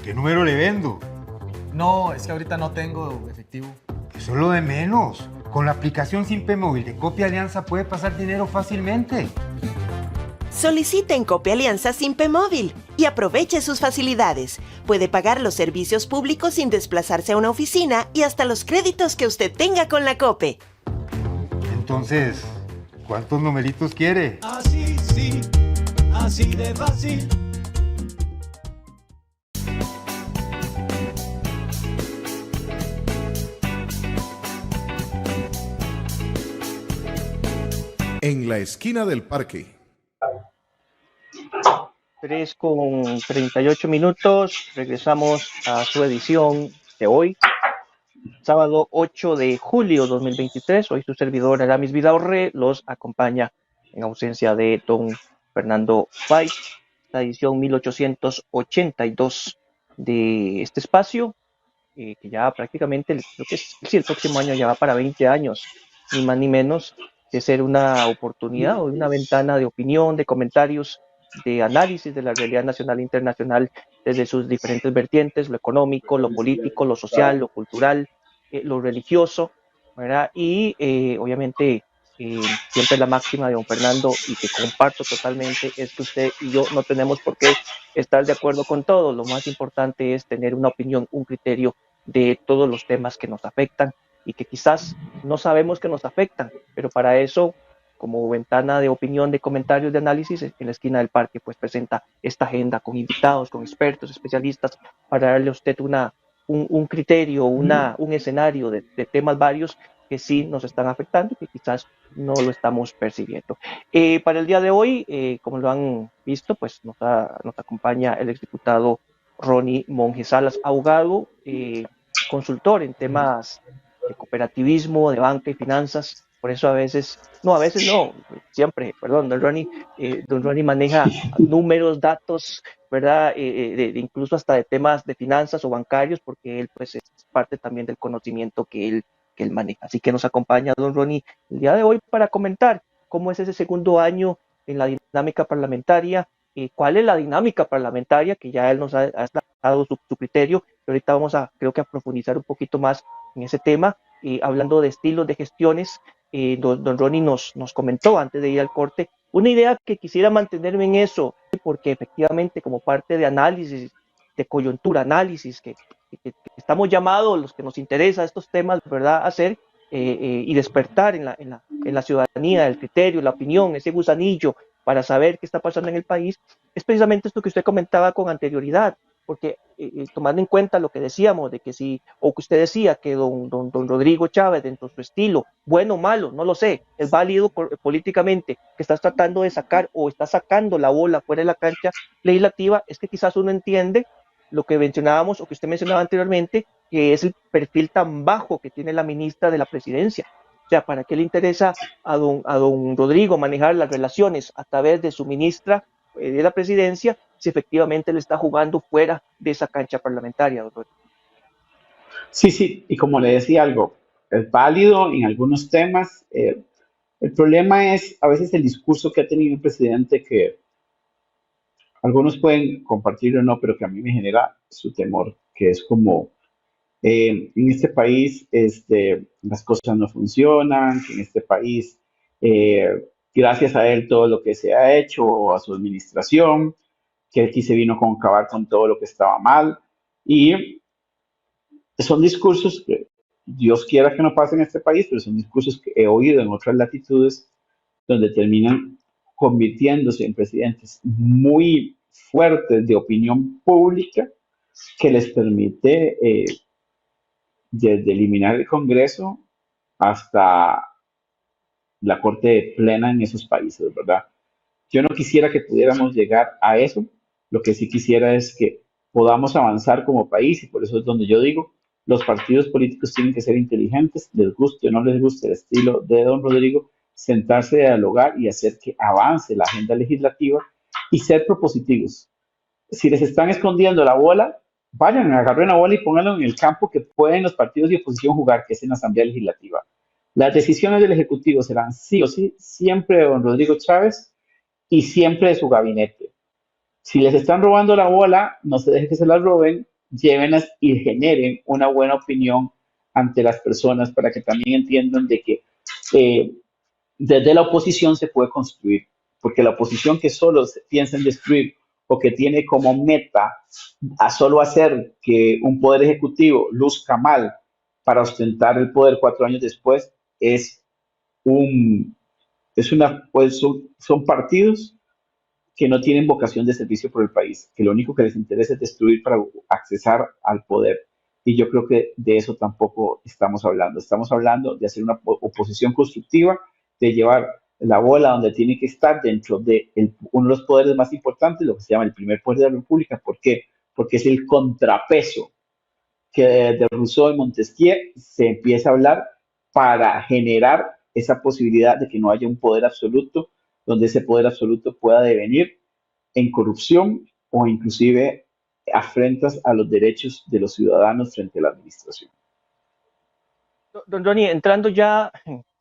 ¿Qué número le vendo? No, es que ahorita no tengo efectivo. Eso es lo de menos. Con la aplicación Simpe Móvil de Copia Alianza puede pasar dinero fácilmente. Solicite en Copia Alianza Simpe Móvil y aproveche sus facilidades. Puede pagar los servicios públicos sin desplazarse a una oficina y hasta los créditos que usted tenga con la COPE. Entonces, ¿cuántos numeritos quiere? Así sí, así de fácil. En la esquina del parque. 3:38. Regresamos a su edición de hoy, sábado 8 de julio 2023. Hoy su servidor Aramis Vidaurre los acompaña en ausencia de don Fernando Fay. La edición 1882 de este espacio, que ya prácticamente, creo que sí, el próximo año ya va para 20 años, ni más ni menos, de ser una oportunidad o una ventana de opinión, de comentarios, de análisis de la realidad nacional e internacional desde sus diferentes vertientes, lo económico, lo político, lo social, lo cultural, lo religioso, ¿verdad? Y obviamente siempre la máxima de don Fernando, y que comparto totalmente, es que usted y yo no tenemos por qué estar de acuerdo con todo. Lo más importante es tener una opinión, un criterio de todos los temas que nos afectan y que quizás no sabemos que nos afectan, pero para eso, como ventana de opinión, de comentarios, de análisis, en la esquina del parque, pues presenta esta agenda con invitados, con expertos, especialistas, para darle a usted un criterio, un escenario de temas varios que sí nos están afectando y que quizás no lo estamos percibiendo. Para el día de hoy, como lo han visto, pues nos acompaña el exdiputado Ronnie Monge Salas, abogado, consultor en temas de cooperativismo, de banca y finanzas. Por eso siempre, perdón, don Ronnie maneja números, datos, ¿verdad? Incluso hasta de temas de finanzas o bancarios, porque él pues es parte también del conocimiento que él maneja. Así que nos acompaña don Ronnie el día de hoy para comentar cómo es ese segundo año en la dinámica parlamentaria, cuál es la dinámica parlamentaria, que ya él nos ha dado su criterio, pero ahorita vamos creo que a profundizar un poquito más en ese tema, hablando de estilos de gestiones. Don Ronnie nos comentó antes de ir al corte una idea que quisiera mantenerme en eso, porque efectivamente como parte de análisis, de coyuntura, análisis que estamos llamados, los que nos interesa estos temas, ¿verdad?, hacer y despertar en la ciudadanía el criterio, la opinión, ese gusanillo para saber qué está pasando en el país, es precisamente esto que usted comentaba con anterioridad, porque tomando en cuenta lo que decíamos, de que si, o que usted decía que don Rodrigo Chávez, dentro de su estilo, bueno o malo, no lo sé, es válido políticamente, que estás tratando de sacar o está sacando la bola fuera de la cancha legislativa, es que quizás uno entiende lo que mencionábamos o que usted mencionaba anteriormente, que es el perfil tan bajo que tiene la ministra de la presidencia. O sea, ¿para qué le interesa a don Rodrigo manejar las relaciones a través de su ministra de la presidencia si efectivamente le está jugando fuera de esa cancha parlamentaria, don Rodrigo? Sí, sí, y como le decía algo, es válido en algunos temas. El problema es a veces el discurso que ha tenido el presidente, que algunos pueden compartirlo o no, pero que a mí me genera su temor, que es como en este país las cosas no funcionan, que en este país, gracias a él, todo lo que se ha hecho, o a su administración, que aquí se vino con acabar con todo lo que estaba mal. Y son discursos que Dios quiera que no pasen en este país, pero son discursos que he oído en otras latitudes donde terminan convirtiéndose en presidentes muy fuertes de opinión pública que les permite desde eliminar el Congreso hasta la Corte Plena en esos países, ¿verdad? Yo no quisiera que pudiéramos llegar a eso. Lo que sí quisiera es que podamos avanzar como país, y por eso es donde yo digo, los partidos políticos tienen que ser inteligentes, les guste o no les guste el estilo de don Rodrigo, sentarse a dialogar y hacer que avance la agenda legislativa y ser propositivos. Si les están escondiendo la bola, vayan, agarren la bola y pónganlo en el campo que pueden los partidos de oposición jugar, que es en la Asamblea Legislativa. Las decisiones del Ejecutivo serán sí o sí siempre de don Rodrigo Chávez y siempre de su gabinete. Si les están robando la bola, no se dejen que se la roben, llévenlas y generen una buena opinión ante las personas para que también entiendan de que desde la oposición se puede construir, porque la oposición que solo piensa en destruir o que tiene como meta a solo hacer que un poder ejecutivo luzca mal para ostentar el poder 4 años después, son partidos que no tienen vocación de servicio por el país, que lo único que les interesa es destruir para accesar al poder. Y yo creo que de eso tampoco estamos hablando. Estamos hablando de hacer una oposición constructiva, de llevar la bola donde tiene que estar dentro de uno de los poderes más importantes, lo que se llama el primer poder de la República. ¿Por qué? Porque es el contrapeso que de Rousseau y Montesquieu se empieza a hablar para generar esa posibilidad de que no haya un poder absoluto, donde ese poder absoluto pueda devenir en corrupción o inclusive afrentas a los derechos de los ciudadanos frente a la administración. Don Ronnie, entrando ya,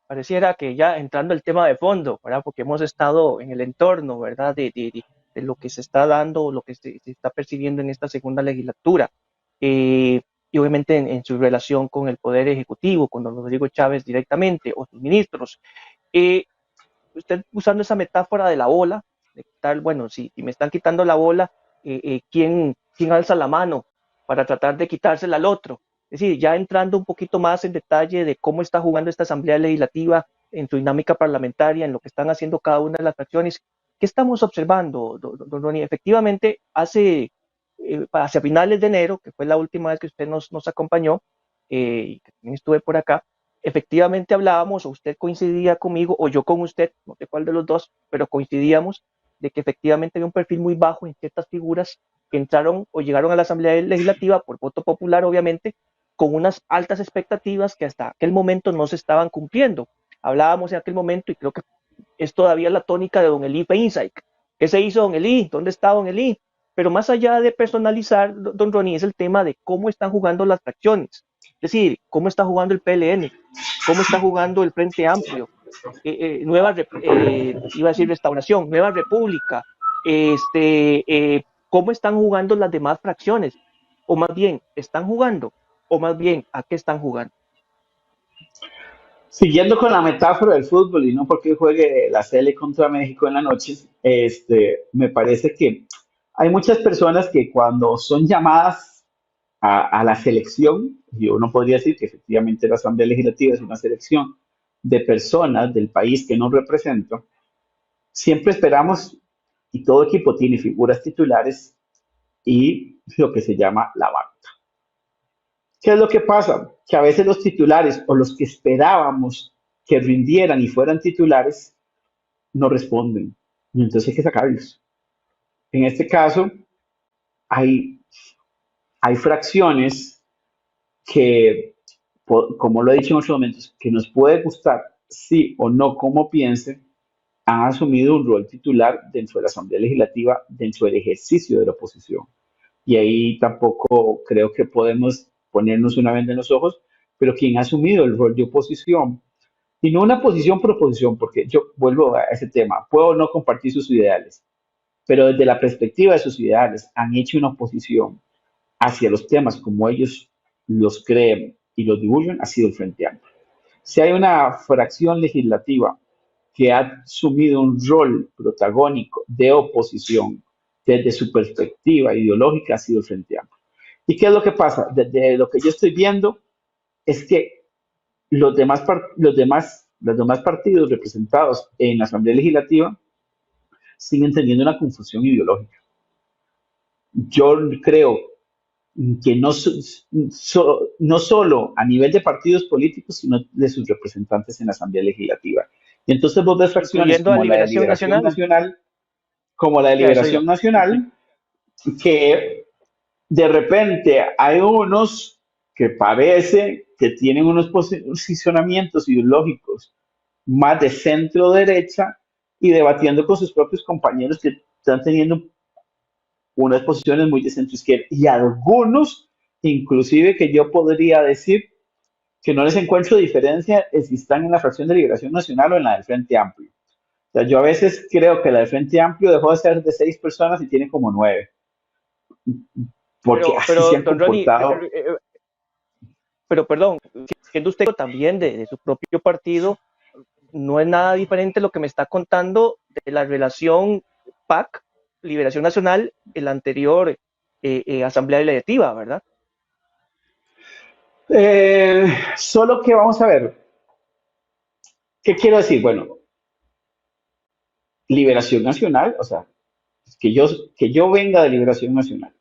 pareciera que ya entrando al tema de fondo, ¿verdad? Porque hemos estado en el entorno, ¿verdad? De lo que se está dando, lo que se está percibiendo en esta segunda legislatura. Y obviamente en su relación con el Poder Ejecutivo, con don Rodrigo Chávez directamente, o sus ministros. Usted usando esa metáfora de la bola, de tal, bueno, si me están quitando la bola, ¿quién alza la mano para tratar de quitársela al otro? Es decir, ya entrando un poquito más en detalle de cómo está jugando esta Asamblea Legislativa en su dinámica parlamentaria, en lo que están haciendo cada una de las fracciones, ¿qué estamos observando, don Ronnie? Efectivamente, hacia finales de enero, que fue la última vez que usted nos acompañó, y que también estuve por acá, efectivamente hablábamos, o usted coincidía conmigo, o yo con usted, no sé cuál de los dos, pero coincidíamos de que efectivamente había un perfil muy bajo en ciertas figuras que entraron o llegaron a la Asamblea Legislativa por voto popular, obviamente, con unas altas expectativas que hasta aquel momento no se estaban cumpliendo. Hablábamos en aquel momento, y creo que es todavía la tónica de don Elí Feinsack. ¿Qué se hizo, don Elí? ¿Dónde está don Elí? Pero más allá de personalizar, don Ronnie, es el tema de cómo están jugando las fracciones. Es decir, cómo está jugando el PLN, cómo está jugando el Frente Amplio, iba a decir Restauración, Nueva República, cómo están jugando las demás fracciones, o más bien, ¿están jugando? O más bien, ¿a qué están jugando? Siguiendo con la metáfora del fútbol y no porque juegue la Sele contra México en la noche, me parece que hay muchas personas que cuando son llamadas a la selección, y uno podría decir que efectivamente la Asamblea Legislativa es una selección de personas del país que nos representan, siempre esperamos, y todo equipo tiene figuras titulares y lo que se llama la banca. ¿Qué es lo que pasa? Que a veces los titulares o los que esperábamos que rindieran y fueran titulares no responden. Y entonces hay que sacarlos. En este caso, hay fracciones que, como lo he dicho en otros momentos, que nos puede gustar sí o no como piensen, han asumido un rol titular dentro de la Asamblea Legislativa, dentro del ejercicio de la oposición. Y ahí tampoco creo que podemos ponernos una venda en los ojos, pero quien ha asumido el rol de oposición, y no una posición por oposición, porque yo vuelvo a ese tema, puedo no compartir sus ideales, pero desde la perspectiva de sus ideales han hecho una oposición hacia los temas como ellos los creen y los divulgan, ha sido el Frente Amplio. Si hay una fracción legislativa que ha asumido un rol protagónico de oposición desde su perspectiva ideológica, ha sido el Frente Amplio. ¿Y qué es lo que pasa? Desde lo que yo estoy viendo es que los demás partidos representados en la Asamblea Legislativa siguen teniendo una confusión ideológica. Yo creo que no solo a nivel de partidos políticos, sino de sus representantes en la Asamblea Legislativa. Y entonces vos ves fracciones como la de Liberación Nacional, que de repente hay unos que parece que tienen unos posicionamientos ideológicos más de centro derecha y debatiendo con sus propios compañeros que están teniendo unas posiciones muy de centro izquierda, y algunos inclusive que yo podría decir que no les encuentro diferencia si están en la fracción de Liberación Nacional o en la del Frente Amplio. O sea, yo a veces creo que la del Frente Amplio dejó de ser de 6 personas y tiene como 9. Porque así se han comportado. Pero perdón, siendo usted también de su propio partido, no es nada diferente lo que me está contando de la relación PAC, Liberación Nacional, en la anterior Asamblea Legislativa, ¿verdad? Solo que vamos a ver, ¿qué quiero decir? Bueno, Liberación Nacional, o sea, que yo venga de Liberación Nacional,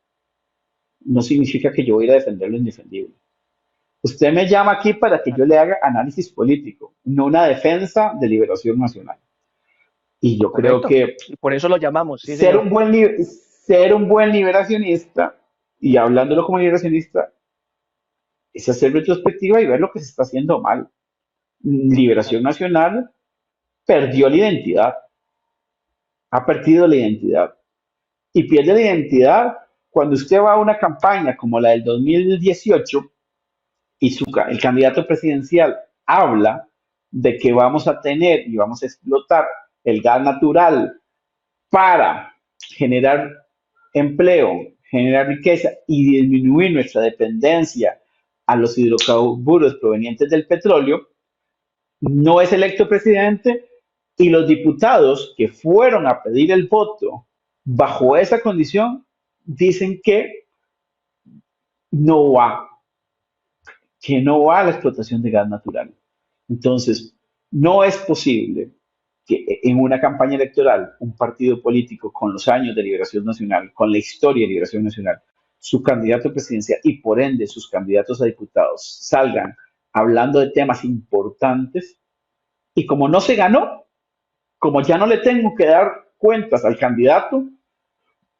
no significa que yo voy a ir a defender lo indefendible. Usted me llama aquí para que yo le haga análisis político, no una defensa de Liberación Nacional. Y yo creo que por eso lo llamamos. Sí, ser un buen liberacionista, y hablándolo como liberacionista, es hacer retrospectiva y ver lo que se está haciendo mal. Liberación Nacional perdió la identidad, ha perdido la identidad, y pierde la identidad cuando usted va a una campaña como la del 2018 y el candidato presidencial habla de que vamos a tener y vamos a explotar el gas natural para generar empleo, generar riqueza y disminuir nuestra dependencia a los hidrocarburos provenientes del petróleo, no es electo presidente, y los diputados que fueron a pedir el voto bajo esa condición dicen que no va a la explotación de gas natural. Entonces, no es posible que en una campaña electoral un partido político con los años de Liberación Nacional, con la historia de Liberación Nacional, su candidato presidencial y por ende sus candidatos a diputados salgan hablando de temas importantes, y como no se ganó, como ya no le tengo que dar cuentas al candidato,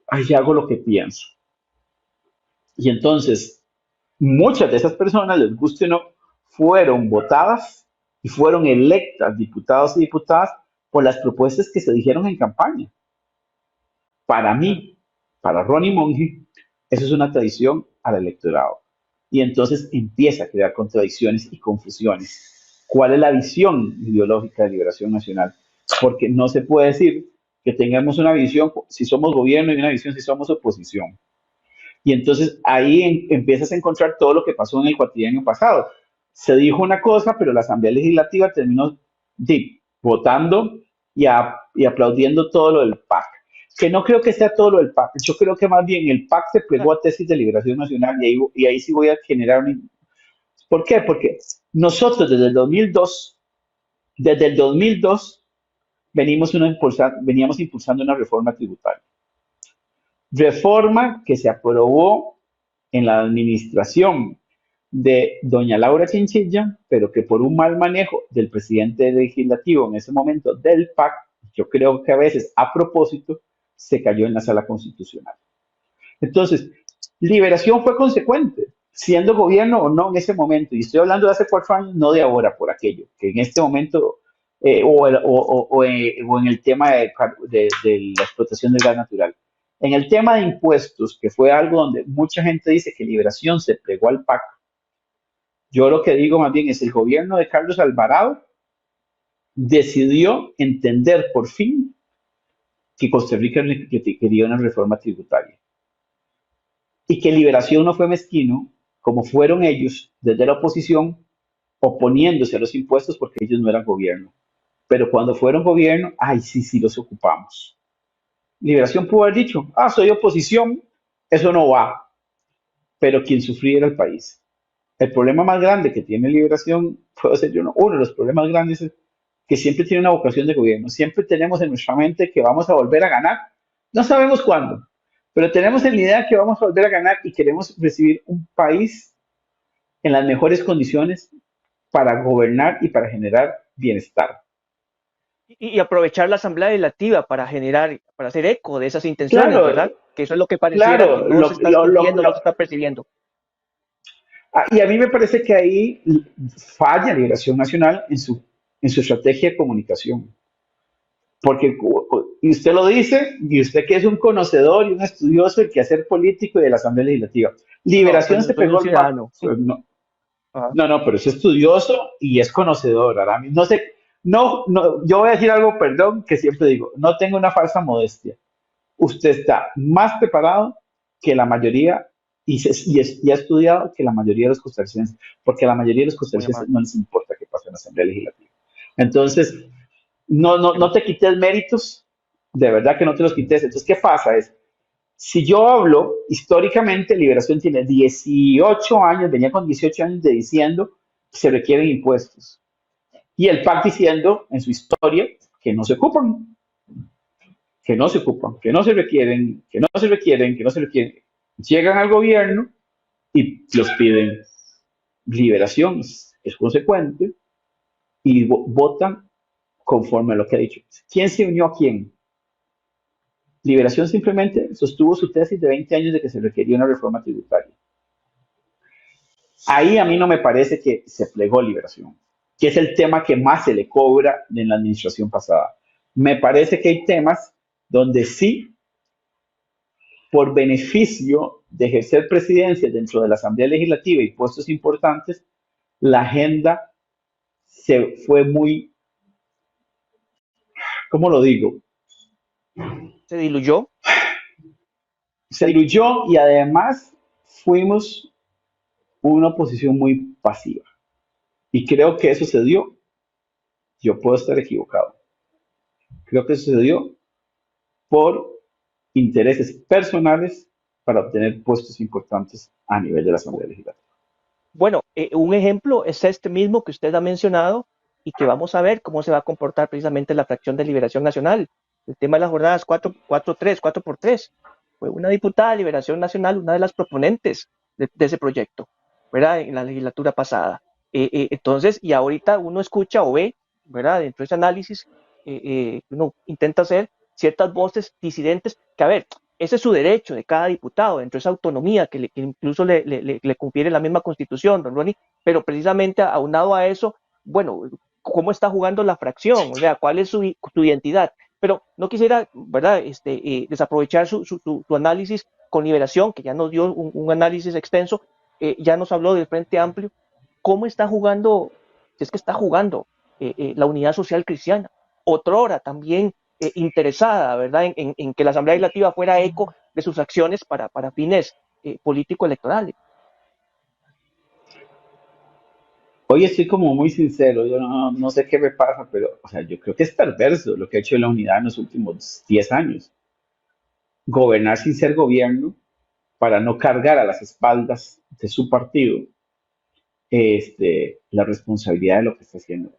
ahí hago lo que pienso. Y entonces, muchas de esas personas, les guste o no, fueron votadas y fueron electas diputados y diputadas por las propuestas que se dijeron en campaña. Para mí, para Ronnie Monge, eso es una traición al electorado. Y entonces empieza a crear contradicciones y confusiones. ¿Cuál es la visión ideológica de Liberación Nacional? Porque no se puede decir que tengamos una visión si somos gobierno y una visión si somos oposición. Y entonces ahí empiezas a encontrar todo lo que pasó en el cuatrienio pasado. Se dijo una cosa, pero la Asamblea Legislativa terminó votando y aplaudiendo todo lo del PAC. Que no creo que sea todo lo del PAC. Yo creo que más bien el PAC se plegó a tesis de Liberación Nacional, y ahí sí voy a generar un... ¿Por qué? Porque nosotros desde el 2002 veníamos impulsando una reforma tributaria. Reforma que se aprobó en la administración de doña Laura Chinchilla, pero que por un mal manejo del presidente legislativo en ese momento del PAC, yo creo que a veces a propósito, se cayó en la sala constitucional. Entonces, Liberación fue consecuente, siendo gobierno o no en ese momento, y estoy hablando de hace 4 años, no de ahora, por aquello, que en este momento, o en el tema de la explotación del gas natural. En el tema de impuestos, que fue algo donde mucha gente dice que Liberación se plegó al PAC, yo lo que digo más bien es el gobierno de Carlos Alvarado decidió entender por fin que Costa Rica quería una reforma tributaria. Y que Liberación no fue mezquino, como fueron ellos desde la oposición, oponiéndose a los impuestos porque ellos no eran gobierno. Pero cuando fueron gobierno, ay, sí los ocupamos. Liberación pudo haber dicho, soy oposición, eso no va. Pero quien sufría era el país. El problema más grande que tiene Liberación, puedo ser yo, uno de los problemas grandes es que siempre tiene una vocación de gobierno. Siempre tenemos en nuestra mente que vamos a volver a ganar. No sabemos cuándo, pero tenemos en la idea que vamos a volver a ganar y queremos recibir un país en las mejores condiciones para gobernar y para generar bienestar. Y aprovechar la Asamblea Legislativa para hacer eco de esas intenciones, claro, ¿verdad? Que eso es lo que pareciera que no se está percibiendo. Y a mí me parece que ahí falla Liberación Nacional en su estrategia de comunicación. Porque, y usted lo dice, y usted que es un conocedor y un estudioso del quehacer político y de la Asamblea Legislativa. Liberación se pegó el palo. No, pero es estudioso y es conocedor, Aramis. No, yo voy a decir algo, perdón, que siempre digo, no tengo una falsa modestia. Usted está más preparado que la mayoría y ha estudiado que la mayoría de los costarricenses, porque a la mayoría de los costarricenses no les importa qué pase en la Asamblea Legislativa. Entonces, no te quites méritos, de verdad que no te los quites. Entonces, ¿qué pasa? Si yo hablo, históricamente, Liberación tiene 18 años, venía con 18 años diciendo que se requieren impuestos. Y el PAC diciendo en su historia que no se ocupan, que no se requieren. Llegan al gobierno y los piden. Liberación es consecuente y votan conforme a lo que ha dicho. ¿Quién se unió a quién? Liberación simplemente sostuvo su tesis de 20 años de que se requería una reforma tributaria. Ahí a mí no me parece que se plegó Liberación, que es el tema que más se le cobra en la administración pasada. Me parece que hay temas donde sí, por beneficio de ejercer presidencia dentro de la Asamblea Legislativa y puestos importantes, la agenda se fue muy, ¿cómo lo digo? ¿Se diluyó? Se diluyó y además fuimos una oposición muy pasiva. Y creo que eso se dio. Yo puedo estar equivocado. Creo que eso se dio por intereses personales para obtener puestos importantes a nivel de la Asamblea Legislativa. Bueno, un ejemplo es este mismo que usted ha mencionado y que vamos a ver cómo se va a comportar precisamente la fracción de Liberación Nacional. El tema de las jornadas 4x3. Fue una diputada de Liberación Nacional, una de las proponentes de ese proyecto, ¿verdad? En la legislatura pasada. Entonces, y ahorita uno escucha o ve, ¿verdad? Dentro de ese análisis, uno intenta hacer ciertas voces disidentes, que a ver, ese es su derecho de cada diputado, dentro de esa autonomía que incluso le confiere la misma Constitución, don Ronnie, pero precisamente aunado a eso, bueno, ¿cómo está jugando la fracción? O sea, ¿cuál es su identidad? Pero no quisiera, ¿verdad?, desaprovechar su análisis con Liberación, que ya nos dio un análisis extenso, ya nos habló del Frente Amplio. ¿Cómo está jugando, si es que está jugando, la Unidad Social Cristiana? Otrora también interesada, ¿verdad?, en que la Asamblea Legislativa fuera eco de sus acciones para fines político-electorales. Hoy estoy como muy sincero, yo no sé qué me pasa, pero o sea, yo creo que es perverso lo que ha hecho la unidad en los últimos 10 años. Gobernar sin ser gobierno para no cargar a las espaldas de su partido la responsabilidad de lo que está haciendo.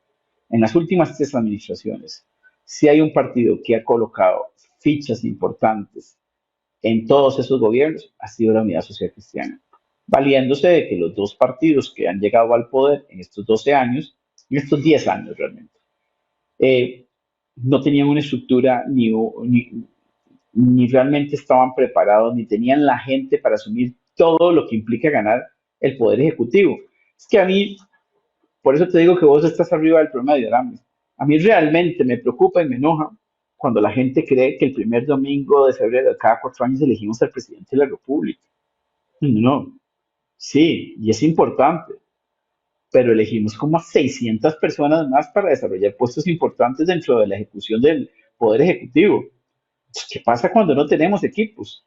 En las últimas 3 administraciones si hay un partido que ha colocado fichas importantes en todos esos gobiernos, ha sido la Unidad Social Cristiana, valiéndose de que los dos partidos que han llegado al poder en estos 12 años, en estos 10 años realmente, no tenían una estructura ni realmente estaban preparados, ni tenían la gente para asumir todo lo que implica ganar el poder ejecutivo. Es que a mí, por eso te digo que vos estás arriba del promedio, Aramis. A mí realmente me preocupa y me enoja cuando la gente cree que el primer domingo de febrero de cada 4 años elegimos al presidente de la República. No, sí, y es importante, pero elegimos como a 600 personas más para desarrollar puestos importantes dentro de la ejecución del poder ejecutivo. ¿Qué pasa cuando no tenemos equipos?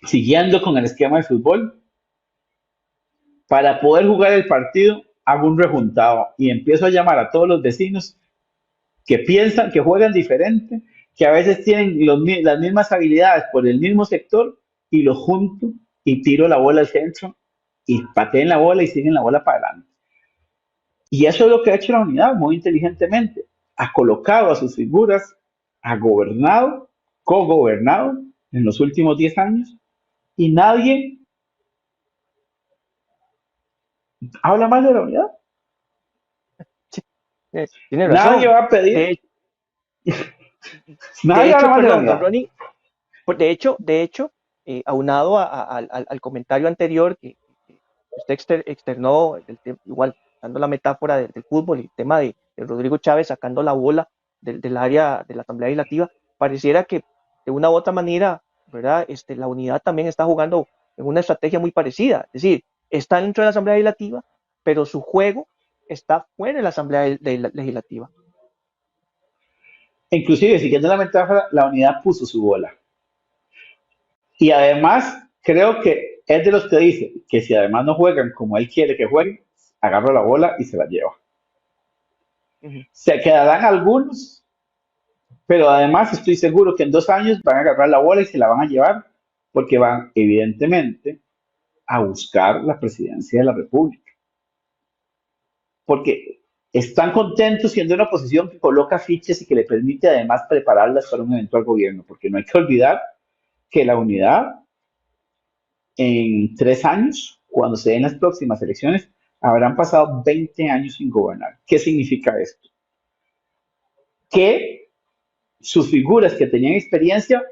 Siguiendo con el esquema de fútbol, para poder jugar el partido, hago un rejuntado y empiezo a llamar a todos los vecinos que piensan, que juegan diferente, que a veces tienen las mismas habilidades por el mismo sector, y los junto y tiro la bola al centro y pateen la bola y siguen la bola para adelante. Y eso es lo que ha hecho la unidad muy inteligentemente. Ha colocado a sus figuras, ha gobernado, cogobernado en los últimos 10 años, y nadie habla mal de la unidad. Tiene razón. Nadie va a pedir. Nadie habla mal de la unidad. Ronnie, de hecho, aunado al comentario anterior que usted externó, igual dando la metáfora del fútbol, el tema de Rodrigo Chávez sacando la bola del área de la Asamblea Legislativa, pareciera que de una u otra manera, ¿verdad? La unidad también está jugando en una estrategia muy parecida, es decir, está dentro de la Asamblea Legislativa, pero su juego está fuera de la Asamblea Legislativa. Inclusive, siguiendo la metáfora, la unidad puso su bola. Y además, creo que es de los que dice que si además no juegan como él quiere que jueguen, agarra la bola y se la lleva. Se quedarán algunos, pero además estoy seguro que en 2 años van a agarrar la bola y se la van a llevar, porque van evidentemente a buscar la presidencia de la República. Porque están contentos siendo una oposición que coloca fichas y que le permite además prepararlas para un eventual gobierno, porque no hay que olvidar que la unidad en 3 años, cuando se den las próximas elecciones, habrán pasado 20 años sin gobernar. ¿Qué significa esto? Que sus figuras que tenían experiencia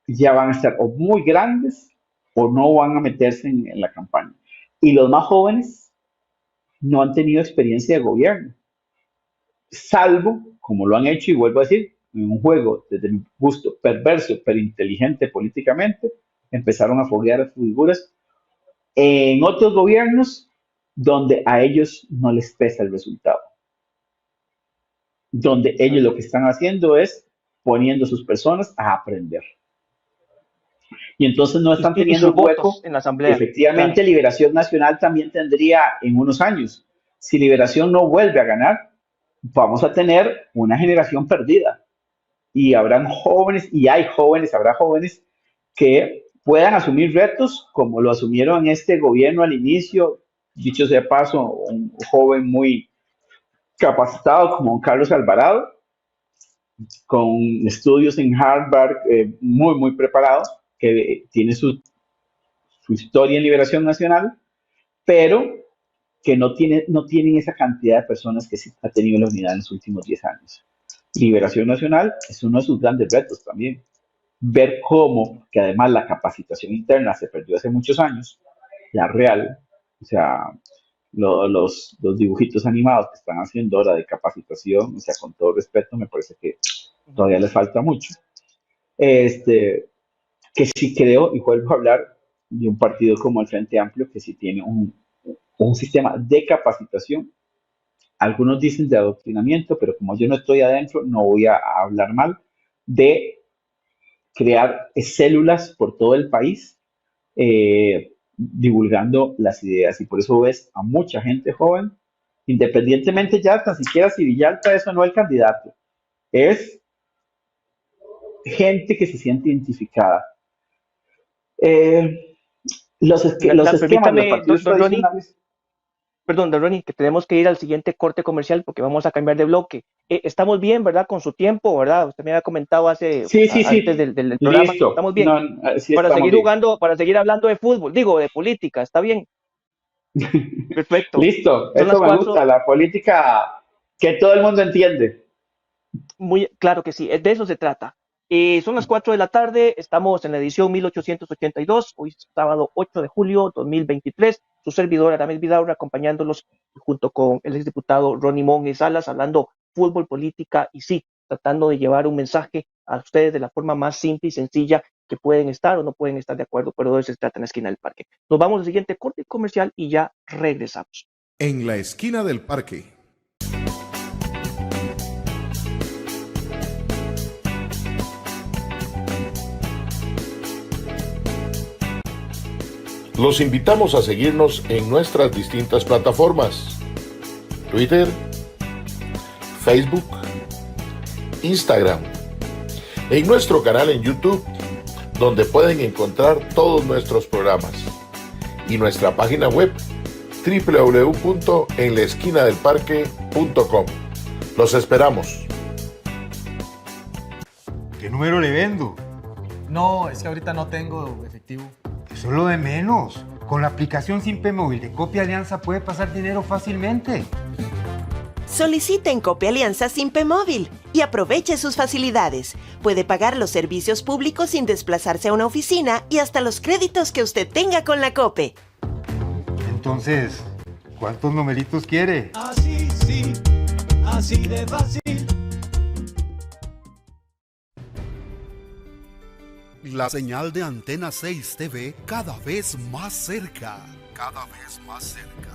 ya van a estar o muy grandes o no van a meterse en la campaña. Y los más jóvenes no han tenido experiencia de gobierno, salvo, como lo han hecho, y vuelvo a decir, en un juego, desde mi gusto, perverso, pero inteligente políticamente, empezaron a foguear a sus figuras en otros gobiernos donde a ellos no les pesa el resultado. Donde ellos lo que están haciendo es poniendo a sus personas a aprender. Y entonces no están teniendo hueco en la Asamblea. Efectivamente, claro. Liberación Nacional también tendría en unos años. Si Liberación no vuelve a ganar, vamos a tener una generación perdida. Y habrán jóvenes, y habrá jóvenes que puedan asumir retos como lo asumieron en este gobierno al inicio. Dicho sea de paso, un joven muy capacitado como Carlos Alvarado, con estudios en Harvard, muy preparado, que tiene su historia en Liberación Nacional, pero que no tienen esa cantidad de personas que sí ha tenido la unidad en los últimos 10 años. Liberación Nacional es uno de sus grandes retos también. Ver cómo, que además la capacitación interna se perdió hace muchos años, la real, o sea, los dibujitos animados que están haciendo ahora de capacitación, o sea, con todo respeto, me parece que todavía les falta mucho. Que sí creo, y vuelvo a hablar de un partido como el Frente Amplio, que sí tiene un sistema de capacitación. Algunos dicen de adoctrinamiento, pero como yo no estoy adentro, no voy a hablar mal, de crear células por todo el país, divulgando las ideas. Y por eso ves a mucha gente joven, independientemente ya, tan siquiera si Villalta es o no el candidato, es gente que se siente identificada. Los esquemas de los partidos tradicionales. perdón, de Ronnie, que tenemos que ir al siguiente corte comercial porque vamos a cambiar de bloque. Estamos bien, ¿verdad? Con su tiempo, ¿verdad? Usted me había comentado Sí. antes del programa. Listo. Estamos bien. Sí, para estamos seguir bien. jugando, para seguir hablando de fútbol, digo, de política, ¿está bien? Perfecto. Listo, Son eso las me 4. gusta, la política que todo el mundo entiende. Muy claro que sí, de eso se trata. Son las 4 de la tarde, estamos en la edición 1882, hoy es sábado 8 de julio 2023. Su servidor Aramis Vidaurre acompañándolos junto con el exdiputado Ronnie Monge Salas, hablando fútbol, política y sí, tratando de llevar un mensaje a ustedes de la forma más simple y sencilla que pueden estar o no pueden estar de acuerdo, pero de eso se trata en la esquina del parque. Nos vamos al siguiente corte comercial y ya regresamos. En la esquina del parque. Los invitamos a seguirnos en nuestras distintas plataformas: Twitter, Facebook, Instagram, en nuestro canal en YouTube, donde pueden encontrar todos nuestros programas, y nuestra página web www.enlaesquinadelparque.com. Los esperamos. ¿Qué número le vendo? No, es que ahorita no tengo efectivo. Eso es lo de menos. Con la aplicación Simpe Móvil de Copia Alianza puede pasar dinero fácilmente. Solicite en Copia Alianza Simpe Móvil y aproveche sus facilidades. Puede pagar los servicios públicos sin desplazarse a una oficina y hasta los créditos que usted tenga con la COPE. Entonces, ¿cuántos numeritos quiere? Así sí, así de fácil. La señal de Antena 6 TV cada vez más cerca. Cada vez más cerca.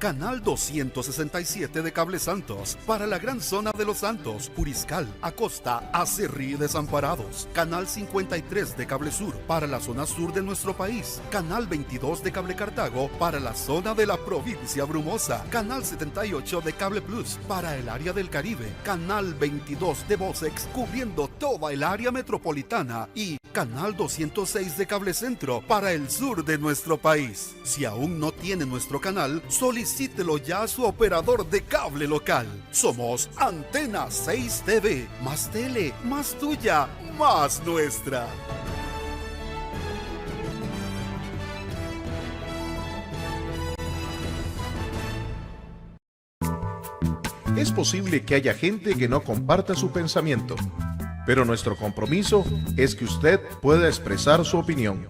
Canal 267 de Cable Santos para la gran zona de Los Santos, Puriscal, Acosta, Acerrí y Desamparados. Canal 53 de Cable Sur para la zona sur de nuestro país. Canal 22 de Cable Cartago para la zona de la provincia Brumosa. Canal 78 de Cable Plus para el área del Caribe. Canal 22 de Vocex cubriendo toda el área metropolitana. Y Canal 206 de Cable Centro para el sur de nuestro país. Si aún no tiene nuestro canal, solicítelo ya a su operador de cable local. Somos Antena 6 TV. Más tele, más tuya, más nuestra. Es posible que haya gente que no comparta su pensamiento, pero nuestro compromiso es que usted pueda expresar su opinión.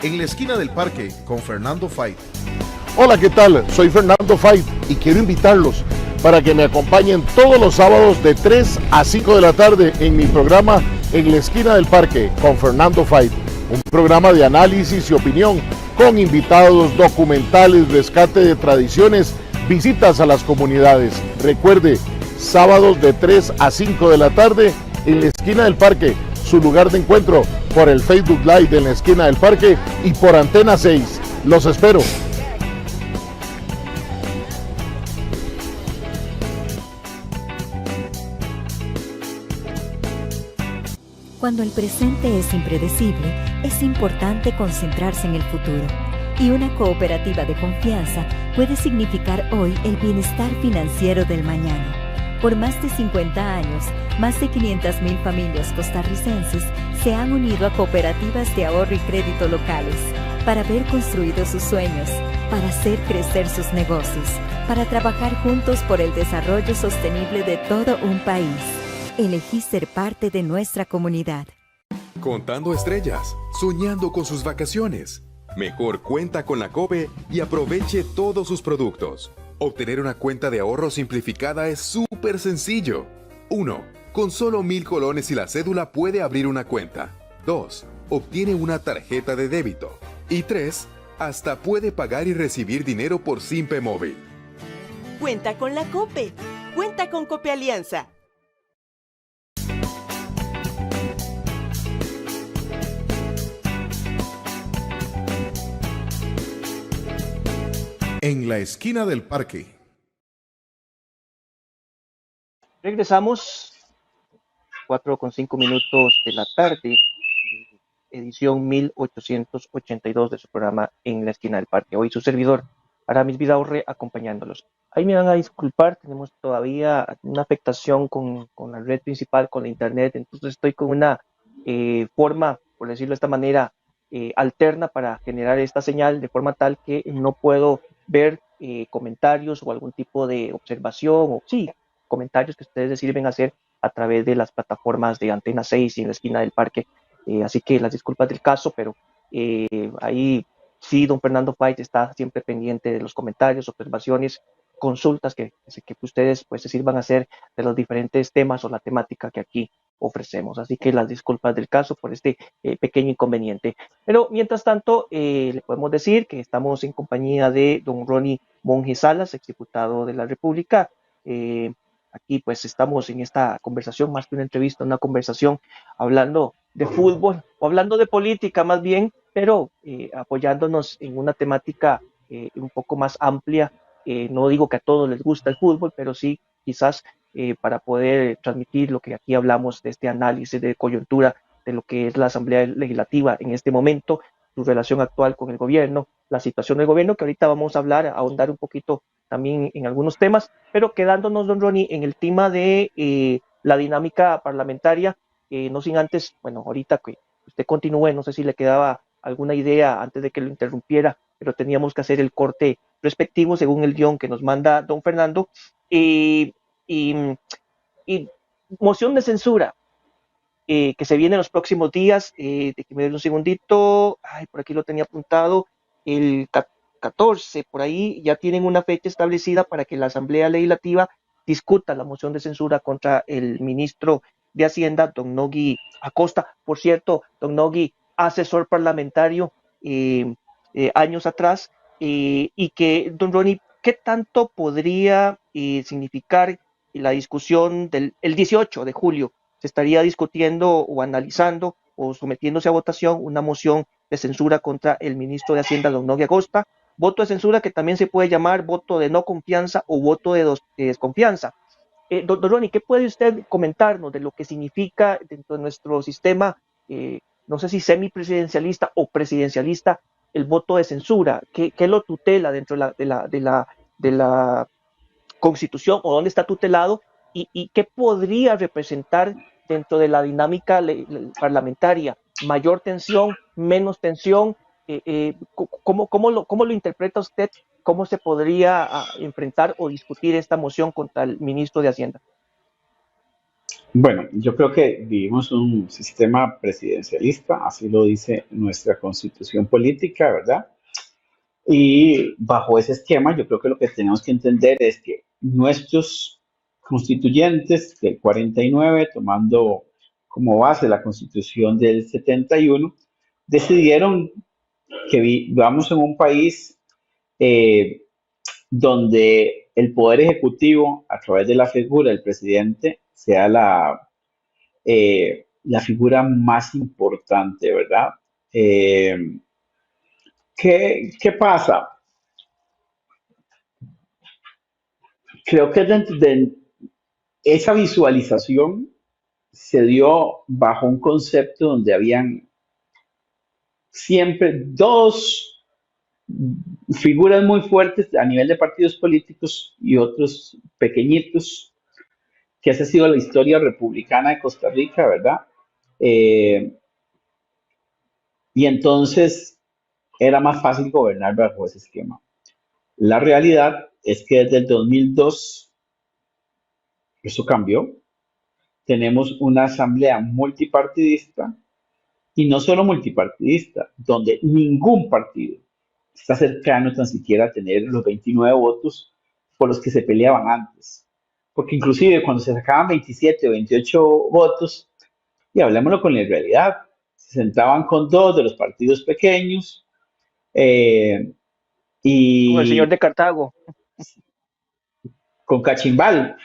En la esquina del parque con Fernando Fait. Hola, ¿qué tal? Soy Fernando Fait y quiero invitarlos para que me acompañen todos los sábados de 3 a 5 de la tarde en mi programa En la esquina del parque con Fernando Fait. Un programa de análisis y opinión con invitados, documentales, rescate de tradiciones, visitas a las comunidades. Recuerde, sábados de 3 a 5 de la tarde en la esquina del parque, su lugar de encuentro por el Facebook Live de la esquina del parque y por Antena 6. Los espero. Cuando el presente es impredecible, es importante concentrarse en el futuro. Y una cooperativa de confianza puede significar hoy el bienestar financiero del mañana. Por más de 50 años, más de 500,000 familias costarricenses se han unido a cooperativas de ahorro y crédito locales para ver construidos sus sueños, para hacer crecer sus negocios, para trabajar juntos por el desarrollo sostenible de todo un país. Elegí ser parte de nuestra comunidad. Contando estrellas, soñando con sus vacaciones. Mejor cuenta con la COPE y aproveche todos sus productos. Obtener una cuenta de ahorro simplificada es súper sencillo. 1. Con solo 1,000 colones y la cédula puede abrir una cuenta. 2. Obtiene una tarjeta de débito. Y 3. Hasta puede pagar y recibir dinero por Simpe Móvil. Cuenta con la COPE. Cuenta con Copia Alianza. En la esquina del parque. Regresamos 4:05 de la tarde, edición 1882 de su programa En la esquina del parque. Hoy su servidor, Aramis Vidaurre acompañándolos. Ahí me van a disculpar, tenemos todavía una afectación con la red principal, con la internet, entonces estoy con una forma, por decirlo de esta manera, alterna para generar esta señal, de forma tal que no puedo ver comentarios o algún tipo de observación, o sí, comentarios que ustedes deciden hacer a través de las plataformas de Antena 6 y en la esquina del parque. Así que las disculpas del caso, pero ahí sí, don Fernando Fight está siempre pendiente de los comentarios, observaciones, consultas que ustedes pues se sirvan a hacer de los diferentes temas o la temática que aquí ofrecemos. Así que las disculpas del caso por este pequeño inconveniente. Pero mientras tanto, le podemos decir que estamos en compañía de don Ronnie Monge Salas, exdiputado de la República. Aquí pues estamos en esta conversación, más que una entrevista, una conversación hablando de fútbol o hablando de política más bien, pero apoyándonos en una temática un poco más amplia. No digo que a todos les gusta el fútbol, pero sí quizás para poder transmitir lo que aquí hablamos de este análisis de coyuntura de lo que es la Asamblea Legislativa en este momento, su relación actual con el gobierno, la situación del gobierno, que ahorita vamos a hablar, a ahondar un poquito también en algunos temas, pero quedándonos, don Ronnie, en el tema de la dinámica parlamentaria, no sin antes, bueno, ahorita que usted continúe, no sé si le quedaba alguna idea antes de que lo interrumpiera, pero teníamos que hacer el corte respectivo según el guión que nos manda don Fernando. Y moción de censura que se viene en los próximos días, de que me den un segundito, por aquí lo tenía apuntado, el 14, por ahí ya tienen una fecha establecida para que la Asamblea Legislativa discuta la moción de censura contra el ministro de Hacienda, don Nogui Acosta. Por cierto, don Nogui, asesor parlamentario años atrás, y que, don Ronnie, ¿qué tanto podría significar la discusión del 18 de julio? Se estaría discutiendo o analizando o sometiéndose a votación una moción de censura contra el ministro de Hacienda, don Nogui Acosta, voto de censura que también se puede llamar voto de no confianza o voto de desconfianza. Don Ronnie, ¿qué puede usted comentarnos de lo que significa dentro de nuestro sistema, no sé si semipresidencialista o presidencialista, el voto de censura? ¿Qué lo tutela dentro de la Constitución, o dónde está tutelado, y qué podría representar dentro de la dinámica parlamentaria? ¿Mayor tensión, menos tensión? ¿Cómo lo interpreta usted? ¿Cómo se podría enfrentar o discutir esta moción contra el ministro de Hacienda? Bueno, yo creo que vivimos un sistema presidencialista, así lo dice nuestra constitución política, ¿verdad? Y bajo ese esquema, yo creo que lo que tenemos que entender es que nuestros constituyentes del 49, tomando como base la constitución del 71, decidieron que vivamos en un país donde el poder ejecutivo, a través de la figura del presidente, sea la figura más importante, ¿verdad? ¿Qué pasa? Creo que dentro de esa visualización se dio bajo un concepto donde habían siempre dos figuras muy fuertes a nivel de partidos políticos y otros pequeñitos, que esa ha sido la historia republicana de Costa Rica, ¿verdad? Y entonces era más fácil gobernar bajo ese esquema. La realidad es que desde el 2002 eso cambió. Tenemos una asamblea multipartidista, y no solo multipartidista, donde ningún partido está cercano tan siquiera a tener los 29 votos por los que se peleaban antes. Porque inclusive cuando se sacaban 27 o 28 votos, y hablémoslo con la realidad, se sentaban con dos de los partidos pequeños, y con el señor de Cartago, con Cachimbal.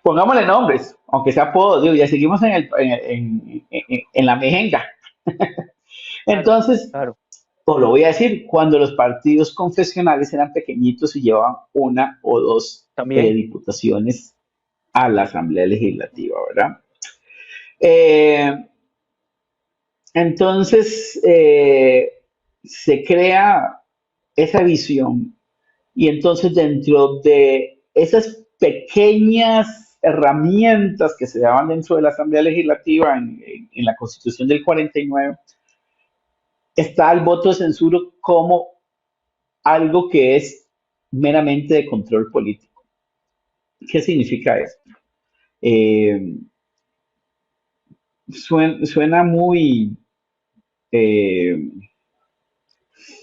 Pongámosle nombres, aunque sea apodo, digo, ya seguimos en la mejenga. Entonces, claro. Os lo voy a decir, cuando los partidos confesionales eran pequeñitos y llevaban una o dos diputaciones a la Asamblea Legislativa, ¿verdad? Entonces, se crea esa visión. Y entonces dentro de esas pequeñas herramientas que se daban dentro de la Asamblea Legislativa en la Constitución del 49, está el voto de censura como algo que es meramente de control político. ¿Qué significa esto? Suena muy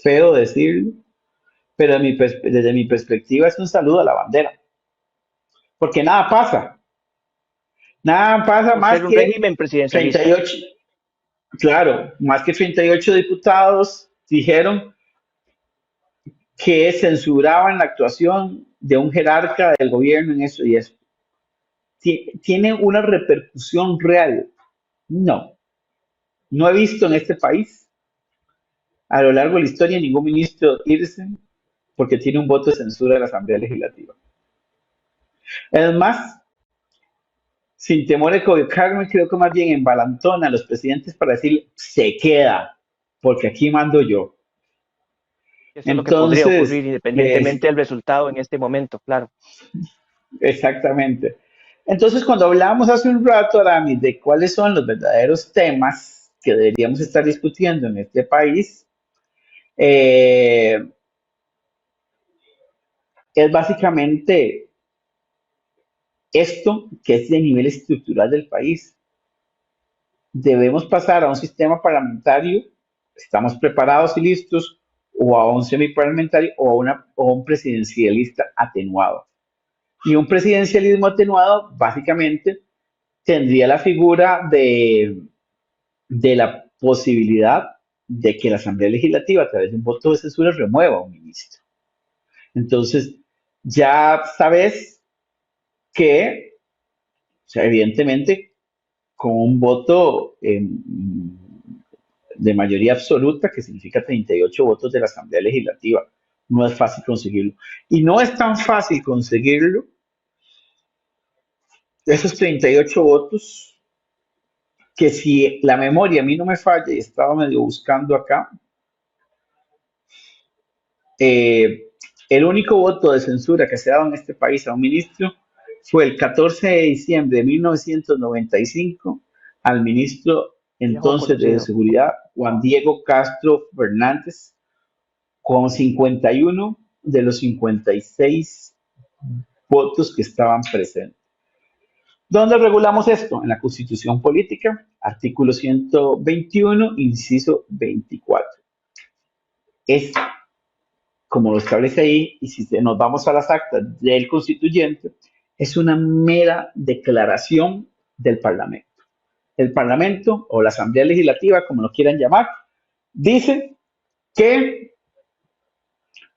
feo decirlo, pero desde mi perspectiva es un saludo a la bandera, porque nada pasa. Nada pasa más Ser un que régimen presidencialista. 38, claro, más que 38 diputados dijeron que censuraban la actuación de un jerarca del gobierno en eso y eso. ¿Tiene una repercusión real? No. No he visto en este país a lo largo de la historia ningún ministro irse porque tiene un voto de censura de la Asamblea Legislativa. Es más, sin temor a equivocarme, creo que más bien envalentona a los presidentes para decir se queda, porque aquí mando yo. Eso es lo que podría ocurrir independientemente del resultado en este momento, claro. Exactamente. Entonces, cuando hablábamos hace un rato, Aramis, de cuáles son los verdaderos temas que deberíamos estar discutiendo en este país, es básicamente esto que es de nivel estructural del país. Debemos pasar a un sistema parlamentario, estamos preparados y listos, o a un semiparlamentario o a un presidencialista atenuado. Y un presidencialismo atenuado básicamente tendría la figura de la posibilidad de que la Asamblea Legislativa, a través de un voto de censura, remueva a un ministro. Entonces, ya sabes que, o sea, evidentemente, con un voto de mayoría absoluta, que significa 38 votos de la Asamblea Legislativa, no es fácil conseguirlo. Y no es tan fácil conseguirlo, esos 38 votos, que si la memoria a mí no me falla, y estaba medio buscando acá, el único voto de censura que se ha dado en este país a un ministro fue el 14 de diciembre de 1995 al ministro entonces de Seguridad, Juan Diego Castro Fernández, con 51 de los 56 votos que estaban presentes. ¿Dónde regulamos esto? En la Constitución Política, artículo 121, inciso 24. Es, como lo establece ahí, y si nos vamos a las actas del constituyente, es una mera declaración del Parlamento. El Parlamento, o la Asamblea Legislativa, como lo quieran llamar, dice que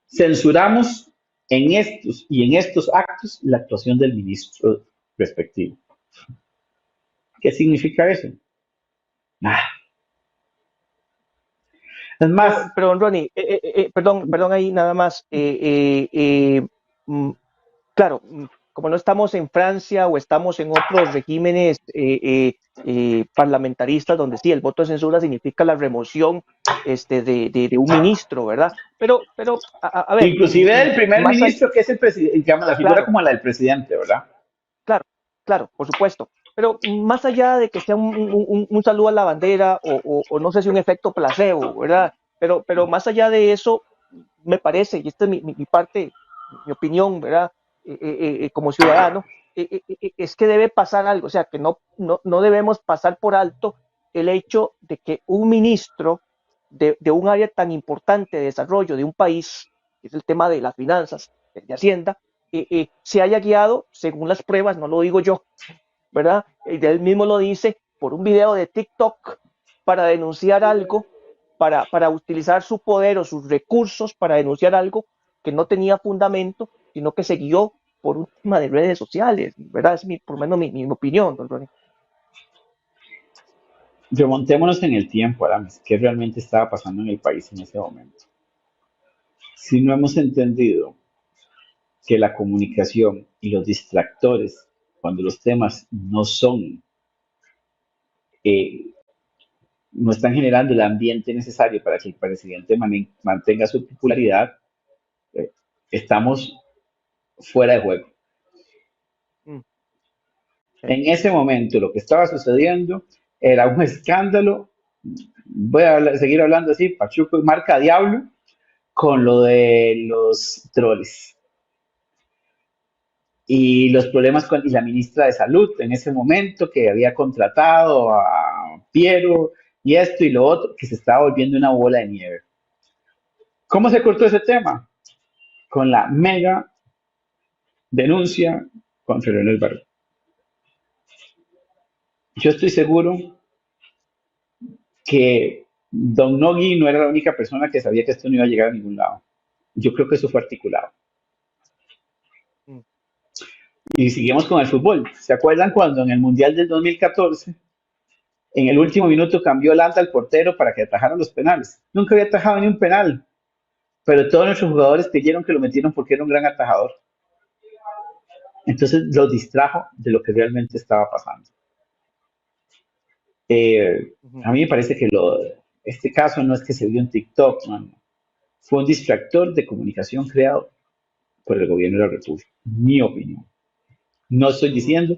censuramos en estos y en estos actos la actuación del ministro respectivo. ¿Qué significa eso? Nada. Es más... Perdón, Ronnie, perdón ahí nada más. Claro, como no estamos en Francia o estamos en otros regímenes parlamentaristas donde sí, el voto de censura significa la remoción de un ministro, ¿verdad? Pero a ver... Inclusive del primer ministro, que es el presidente, digamos, la figura claro, como la del presidente, ¿verdad? Claro, por supuesto. Pero más allá de que sea un saludo a la bandera o no sé si un efecto placebo, ¿verdad? Pero más allá de eso, me parece, y esta es mi parte, mi opinión, ¿verdad? Como ciudadano, es que debe pasar algo, o sea, que no debemos pasar por alto el hecho de que un ministro de un área tan importante de desarrollo de un país, que es el tema de las finanzas, de Hacienda, se haya guiado, según las pruebas, no lo digo yo, ¿verdad? Él mismo lo dice, por un video de TikTok para denunciar algo, para utilizar su poder o sus recursos para denunciar algo que no tenía fundamento, sino que se guió por un tema de redes sociales, ¿verdad? Es por lo menos mi opinión, don Ronnie. Remontémonos en el tiempo, Aramis, ¿qué realmente estaba pasando en el país en ese momento? Si no hemos entendido que la comunicación y los distractores, cuando los temas no están generando el ambiente necesario para que el presidente mantenga su popularidad, estamos fuera de juego. En ese momento lo que estaba sucediendo era un escándalo, voy a seguir hablando así, Pachuco y marca Diablo, con lo de los troles. Y los problemas con y la ministra de Salud en ese momento, que había contratado a Piero y esto y lo otro, que se estaba volviendo una bola de nieve. ¿Cómo se cortó ese tema? Con la mega denuncia contra Leonel Barrio. Yo estoy seguro que Don Nogui no era la única persona que sabía que esto no iba a llegar a ningún lado. Yo creo que eso fue articulado. Y seguimos con el fútbol. ¿Se acuerdan cuando en el Mundial del 2014, en el último minuto cambió Landa al portero para que atajaran los penales? Nunca había atajado ni un penal, pero todos nuestros jugadores creyeron que lo metieron porque era un gran atajador. Entonces lo distrajo de lo que realmente estaba pasando. A mí me parece que este caso no es que se vio en TikTok, no. Fue un distractor de comunicación creado por el gobierno de la República. Mi opinión. No estoy diciendo,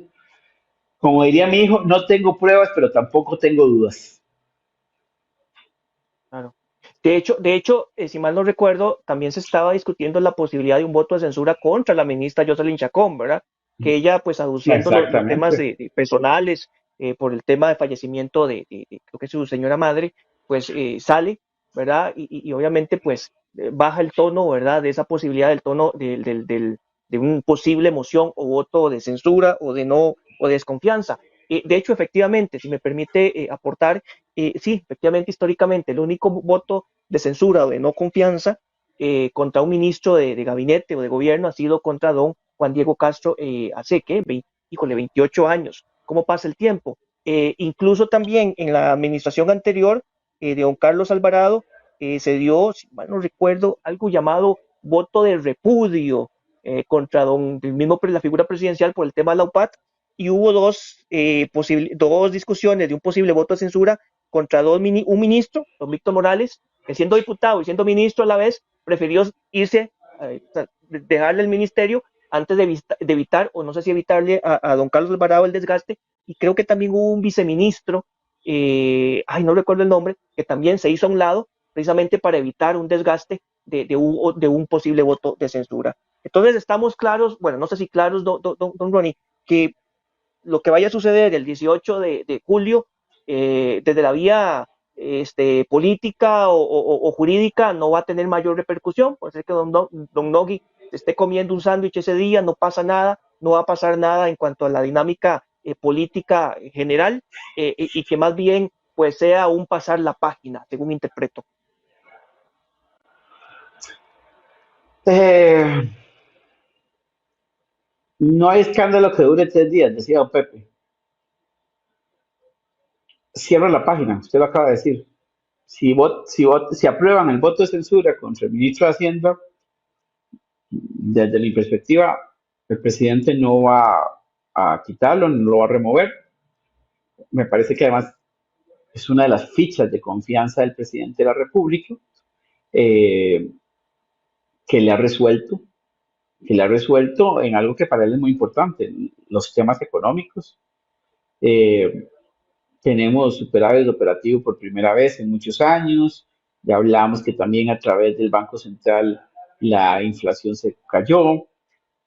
como diría mi hijo, no tengo pruebas, pero tampoco tengo dudas. Claro. De hecho, si mal no recuerdo, también se estaba discutiendo la posibilidad de un voto de censura contra la ministra Jocelyn Chacón, ¿verdad? Que ella, pues, aduciendo los temas personales, por el tema de fallecimiento de creo que su señora madre, pues sale, ¿verdad? Y obviamente, pues, baja el tono, ¿verdad? De esa posibilidad del tono de un posible moción o voto de censura o de desconfianza. De hecho, efectivamente, si me permite aportar, sí, efectivamente, históricamente, el único voto de censura o de no confianza contra un ministro de gabinete o de gobierno ha sido contra don Juan Diego Castro hace, ¿qué? 28 años. ¿Cómo pasa el tiempo? Incluso también en la administración anterior de don Carlos Alvarado se dio, si mal no recuerdo, algo llamado voto de repudio contra la figura presidencial por el tema de la UPAT, y hubo dos discusiones de un posible voto de censura contra un ministro, don Víctor Morales, que siendo diputado y siendo ministro a la vez, prefirió irse, dejarle el ministerio antes de evitar, o no sé si evitarle a don Carlos Alvarado el desgaste. Y creo que también hubo un viceministro, no recuerdo el nombre, que también se hizo a un lado precisamente para evitar un desgaste de un posible voto de censura. Entonces estamos claros, bueno, no sé si claros, don Ronnie, que lo que vaya a suceder el 18 de julio, desde la vía política o jurídica, no va a tener mayor repercusión. Puede ser que don Nogui esté comiendo un sándwich ese día, no pasa nada, no va a pasar nada en cuanto a la dinámica política general, y que más bien pues sea un pasar la página, según interpreto. No hay escándalo que dure 3 días, decía don Pepe. Cierra la página, usted lo acaba de decir. Si aprueban el voto de censura contra el ministro de Hacienda, desde mi perspectiva, el presidente no va a quitarlo, no lo va a remover. Me parece que además es una de las fichas de confianza del presidente de la República, que le ha resuelto en algo que para él es muy importante, los temas económicos. Tenemos superávit operativo por primera vez en muchos años. Ya hablamos que también a través del Banco Central la inflación se cayó.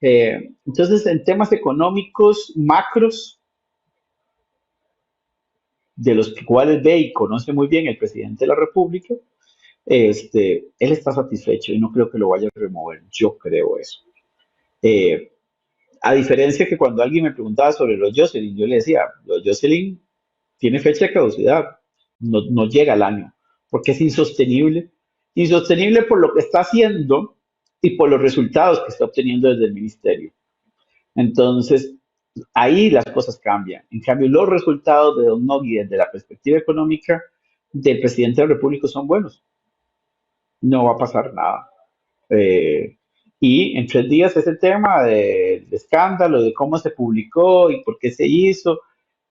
Entonces, en temas económicos macros, de los cuales ve y conoce muy bien el presidente de la República, él está satisfecho y no creo que lo vaya a remover. Yo creo eso. A diferencia que cuando alguien me preguntaba sobre los Jocelyn, yo le decía, los Jocelyn tiene fecha de caducidad, no llega al año, porque es insostenible por lo que está haciendo y por los resultados que está obteniendo desde el ministerio. Entonces, ahí las cosas cambian. En cambio, los resultados de don Nogui desde la perspectiva económica del presidente de la República son buenos. No va a pasar nada. Y en 3 días ese tema del escándalo, de cómo se publicó y por qué se hizo,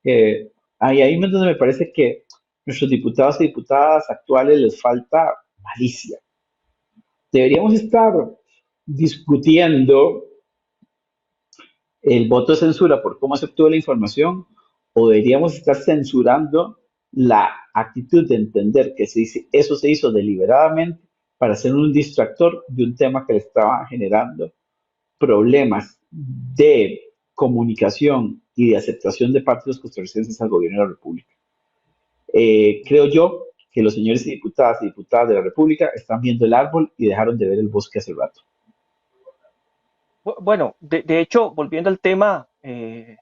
ahí es donde me parece que nuestros diputados y diputadas actuales les falta malicia. Deberíamos estar discutiendo el voto de censura por cómo se obtuvo la información, o deberíamos estar censurando la actitud de entender que eso se hizo deliberadamente para ser un distractor de un tema que le estaba generando problemas de comunicación y de aceptación de parte de los costarricenses al gobierno de la República. Creo yo que los señores diputadas y diputadas de la República están viendo el árbol y dejaron de ver el bosque hace rato. Bueno, de hecho, volviendo al tema, usted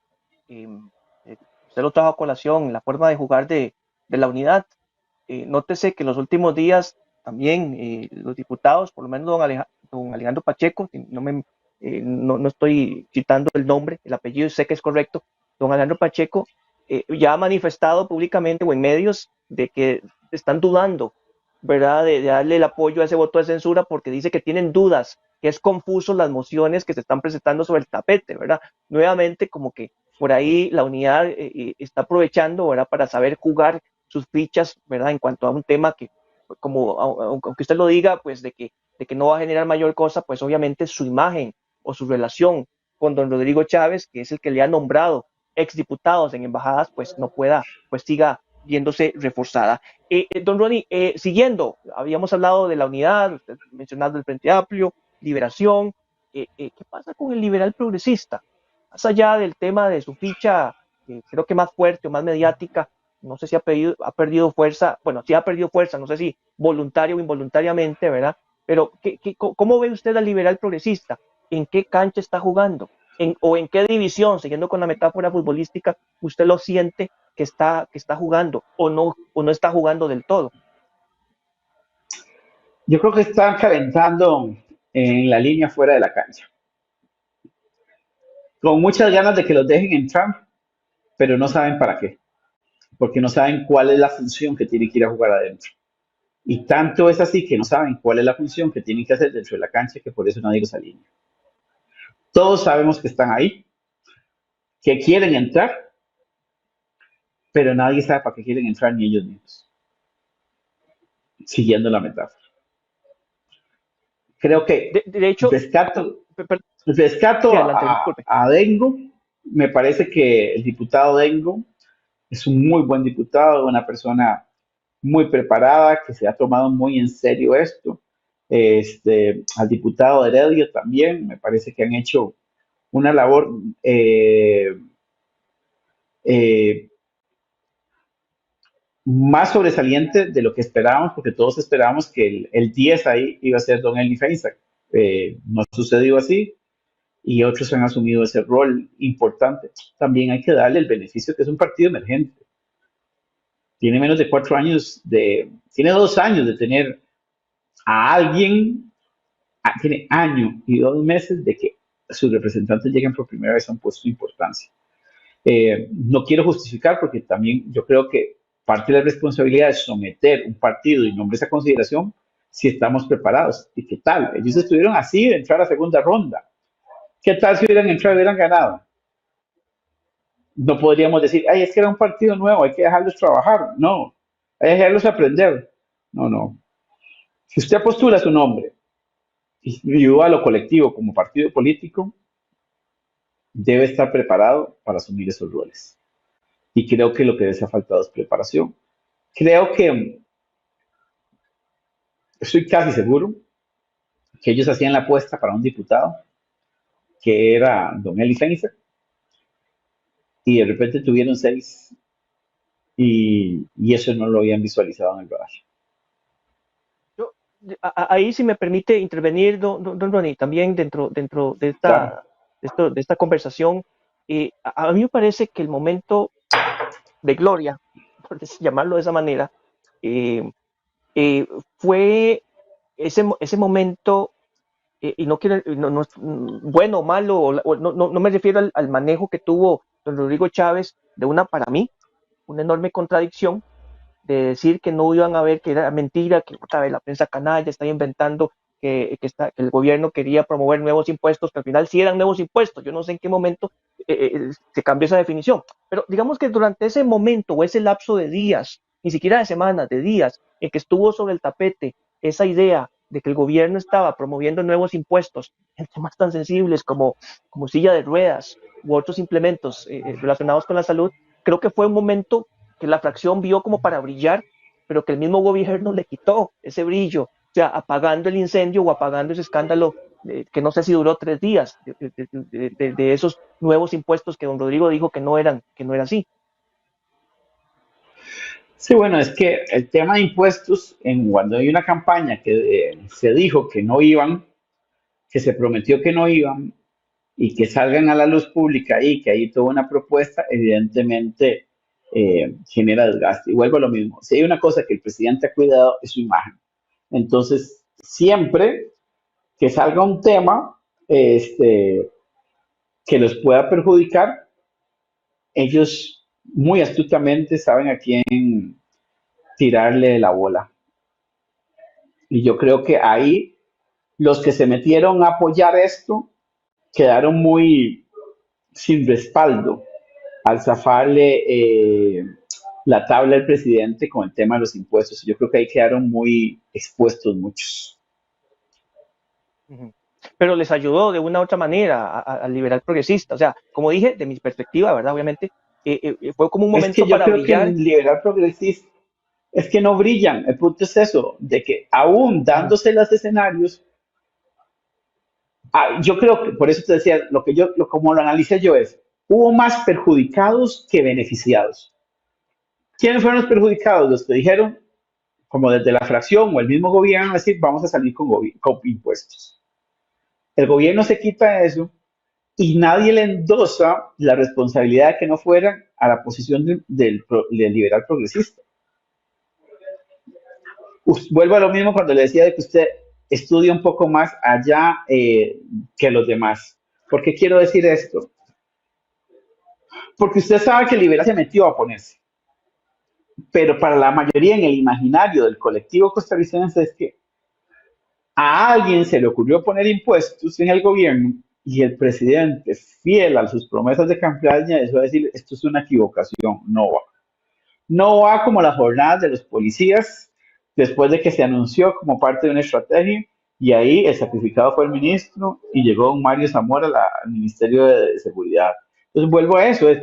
lo trajo a colación, la forma de jugar de la unidad. Nótese que en los últimos días también los diputados, por lo menos don Alejandro Pacheco, no estoy citando el nombre, el apellido sé que es correcto, don Alejandro Pacheco ya ha manifestado públicamente o en medios de que están dudando, ¿verdad?, de darle el apoyo a ese voto de censura porque dice que tienen dudas, que es confuso las mociones que se están presentando sobre el tapete, ¿verdad? Nuevamente, como que por ahí la unidad está aprovechando, ¿verdad?, para saber jugar sus fichas, ¿verdad?, en cuanto a un tema que, como aunque usted lo diga, pues de que no va a generar mayor cosa, pues obviamente su imagen o su relación con don Rodrigo Chávez, que es el que le ha nombrado exdiputados en embajadas, pues no pueda, pues siga viéndose reforzada. Don Ronnie, siguiendo, habíamos hablado de la unidad, usted mencionando el Frente Amplio, Liberación, ¿qué pasa con el liberal progresista? Más allá del tema de su ficha, creo que más fuerte o más mediática, no sé si ha perdido fuerza, bueno, sí ha perdido fuerza, no sé si voluntario o involuntariamente, ¿verdad? Pero, ¿cómo ve usted al liberal progresista? ¿En qué cancha está jugando? ¿O en qué división, siguiendo con la metáfora futbolística, usted lo siente que está jugando o no está jugando del todo? Yo creo que están calentando en la línea fuera de la cancha, con muchas ganas de que los dejen entrar, pero no saben para qué, porque no saben cuál es la función que tienen que ir a jugar adentro. Y tanto es así que no saben cuál es la función que tienen que hacer dentro de la cancha, que por eso nadie los alinea. Todos sabemos que están ahí, que quieren entrar, pero nadie sabe para qué quieren entrar, ni ellos mismos. Siguiendo la metáfora. Creo que de hecho, rescato adelante, a Dengo. Me parece que el diputado Dengo es un muy buen diputado, una persona muy preparada, que se ha tomado muy en serio esto. Al diputado Heredia también, me parece que han hecho una labor más sobresaliente de lo que esperábamos, porque todos esperábamos que el 10 ahí iba a ser don Eli Feinsack. No sucedió así y otros han asumido ese rol importante. También hay que darle el beneficio que es un partido emergente. Tiene menos de 4 años, tiene 2 años de tener a alguien, tiene año y 2 meses de que sus representantes lleguen por primera vez a un puesto de importancia. No quiero justificar porque también yo creo que parte de la responsabilidad es someter un partido y nombres a consideración si estamos preparados. ¿Y qué tal? Ellos estuvieron así de entrar a segunda ronda. ¿Qué tal si hubieran entrado y hubieran ganado? No podríamos decir, ay, es que era un partido nuevo, hay que dejarlos trabajar. No, hay que dejarlos aprender. No. Si usted postula su nombre y ayuda a lo colectivo como partido político, debe estar preparado para asumir esos roles. Y creo que lo que les ha faltado es preparación. Creo que, estoy casi seguro, que ellos hacían la apuesta para un diputado, que era don Eli Feinsack, y de repente tuvieron 6, y eso no lo habían visualizado en el radar. Ahí, si me permite intervenir, don Ronnie, también dentro de esta conversación, a mí me parece que el momento de gloria, por llamarlo de esa manera, fue ese momento, y no quiero, no, bueno o malo, no me refiero al manejo que tuvo don Rodrigo Chávez de para mí, una enorme contradicción, de decir que no iban a ver, que era mentira, que otra vez la prensa canalla está inventando que el gobierno quería promover nuevos impuestos, que al final sí eran nuevos impuestos. Yo no sé en qué momento se cambió esa definición, pero digamos que durante ese momento o ese lapso de días, ni siquiera de semanas, de días, en que estuvo sobre el tapete esa idea de que el gobierno estaba promoviendo nuevos impuestos en temas tan sensibles como silla de ruedas u otros implementos relacionados con la salud, creo que fue un momento que la fracción vio como para brillar, pero que el mismo gobierno le quitó ese brillo, o sea, apagando el incendio o apagando ese escándalo que no sé si duró 3 días de esos nuevos impuestos que don Rodrigo dijo que no era así. Sí, bueno, es que el tema de impuestos, cuando hay una campaña que se dijo que no iban, que se prometió que no iban, y que salgan a la luz pública y que hay toda una propuesta, evidentemente genera desgaste. Y vuelvo a lo mismo. Si hay una cosa que el presidente ha cuidado es su imagen. Entonces, siempre que salga un tema que los pueda perjudicar, ellos muy astutamente saben a quién tirarle la bola. Y yo creo que ahí los que se metieron a apoyar esto quedaron muy sin respaldo al zafarle la tabla al presidente con el tema de los impuestos. Yo creo que ahí quedaron muy expuestos muchos. Pero les ayudó de una u otra manera al liberal progresista. O sea, como dije, de mi perspectiva, ¿verdad? Obviamente, fue como un momento para brillar. Es que yo creo que el liberal progresista es que no brillan. El punto es eso, de que aún dándose los escenarios, yo creo que, por eso te decía, como lo analicé yo es, hubo más perjudicados que beneficiados. ¿Quiénes fueron los perjudicados? Los que dijeron, como desde la fracción o el mismo gobierno, decir, vamos a salir con impuestos. El gobierno se quita eso y nadie le endosa la responsabilidad de que no fueran a la posición del liberal progresista. Vuelvo a lo mismo cuando le decía de que usted estudia un poco más allá que los demás. ¿Por qué quiero decir esto? Porque usted sabe que el liberal se metió a oponerse. Pero para la mayoría en el imaginario del colectivo costarricense es que a alguien se le ocurrió poner impuestos en el gobierno y el presidente, fiel a sus promesas de campaña, eso va a decir, esto es una equivocación, no va. No va como las jornadas de los policías después de que se anunció como parte de una estrategia y ahí el sacrificado fue el ministro y llegó don Mario Zamora al Ministerio de Seguridad. Entonces vuelvo a eso, es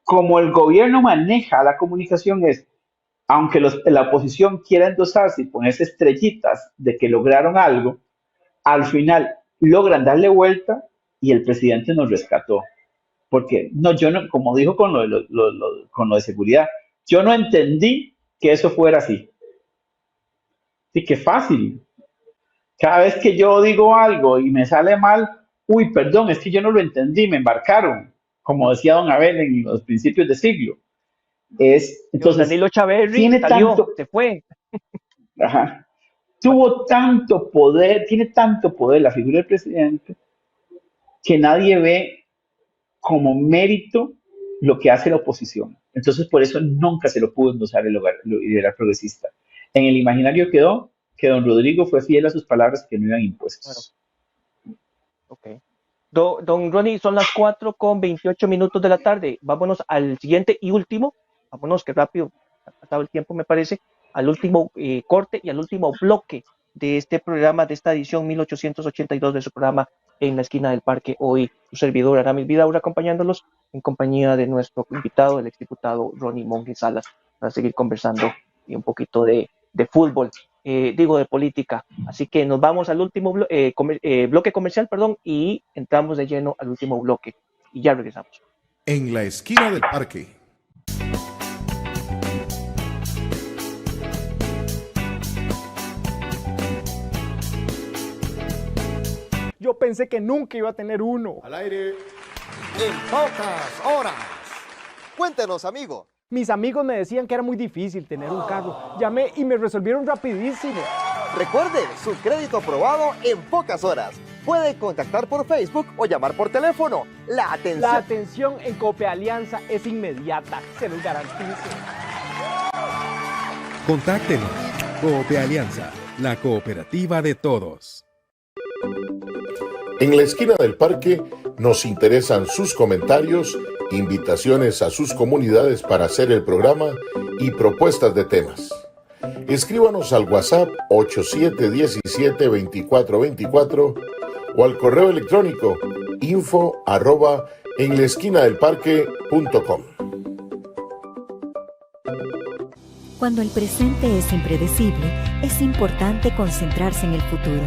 como el gobierno maneja la comunicación es, aunque la oposición quiera endosarse y ponerse estrellitas de que lograron algo, al final logran darle vuelta y el presidente nos rescató. Porque yo no, como dijo con lo de seguridad, yo no entendí que eso fuera así. Así que fácil. Cada vez que yo digo algo y me sale mal, uy, perdón, es que yo no lo entendí, me embarcaron, como decía don Abel en los principios de siglo. Entonces, Danilo Chaverri se fue. Ajá. Tuvo tanto poder, tiene tanto poder la figura del presidente, que nadie ve como mérito lo que hace la oposición. Entonces, por eso nunca se lo pudo endosar el liberal progresista. En el imaginario quedó que don Rodrigo fue fiel a sus palabras que no iban impuestos. Claro. Ok. Don Ronnie, son las 4:28 de la tarde. Vámonos al siguiente y último. Vámonos, que rápido ha pasado el tiempo, me parece. Al último corte y al último bloque de este programa, de esta edición 1882 de su programa En la Esquina del Parque. Hoy su servidor Aramis Vidaura acompañándolos en compañía de nuestro invitado, el exdiputado Ronnie Monge Salas, para seguir conversando y un poquito de fútbol, de política. Así que nos vamos al último bloque comercial, y entramos de lleno al último bloque y ya regresamos. En la Esquina del Parque. Yo pensé que nunca iba a tener uno. Al aire. En pocas horas. Cuéntenos, amigo. Mis amigos me decían que era muy difícil tener un carro. Llamé y me resolvieron rapidísimo. Recuerde, su crédito aprobado en pocas horas. Puede contactar por Facebook o llamar por teléfono. La atención en Copealianza es inmediata, se los garantizo. Contáctenos. Copealianza, la cooperativa de todos. En la Esquina del Parque nos interesan sus comentarios, invitaciones a sus comunidades para hacer el programa y propuestas de temas. Escríbanos al WhatsApp 8717-2424 o al correo electrónico info@enlaesquinadelparque.com. Cuando el presente es impredecible, es importante concentrarse en el futuro.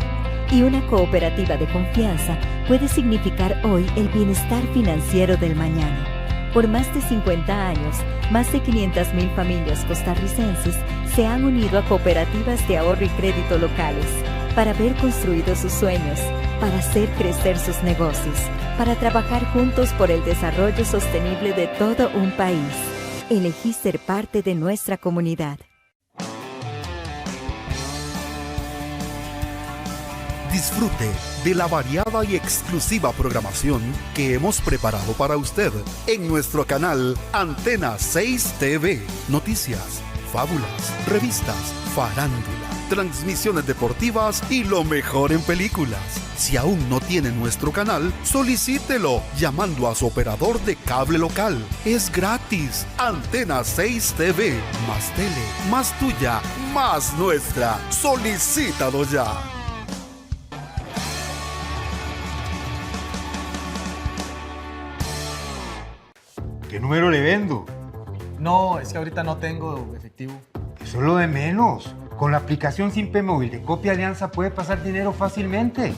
Y una cooperativa de confianza puede significar hoy el bienestar financiero del mañana. Por más de 50 años, más de 500,000 familias costarricenses se han unido a cooperativas de ahorro y crédito locales para ver construidos sus sueños, para hacer crecer sus negocios, para trabajar juntos por el desarrollo sostenible de todo un país. Elegí ser parte de nuestra comunidad. Disfrute de la variada y exclusiva programación que hemos preparado para usted en nuestro canal Antena 6 TV. Noticias, fábulas, revistas, farándula, transmisiones deportivas y lo mejor en películas. Si aún no tiene nuestro canal, solicítelo llamando a su operador de cable local. Es gratis. Antena 6 TV. Más tele, más tuya, más nuestra. Solicítalo ya. ¿Qué número le vendo? No, es que ahorita no tengo efectivo. Eso es lo de menos. Con la aplicación Simpe Móvil de Copia Alianza puede pasar dinero fácilmente.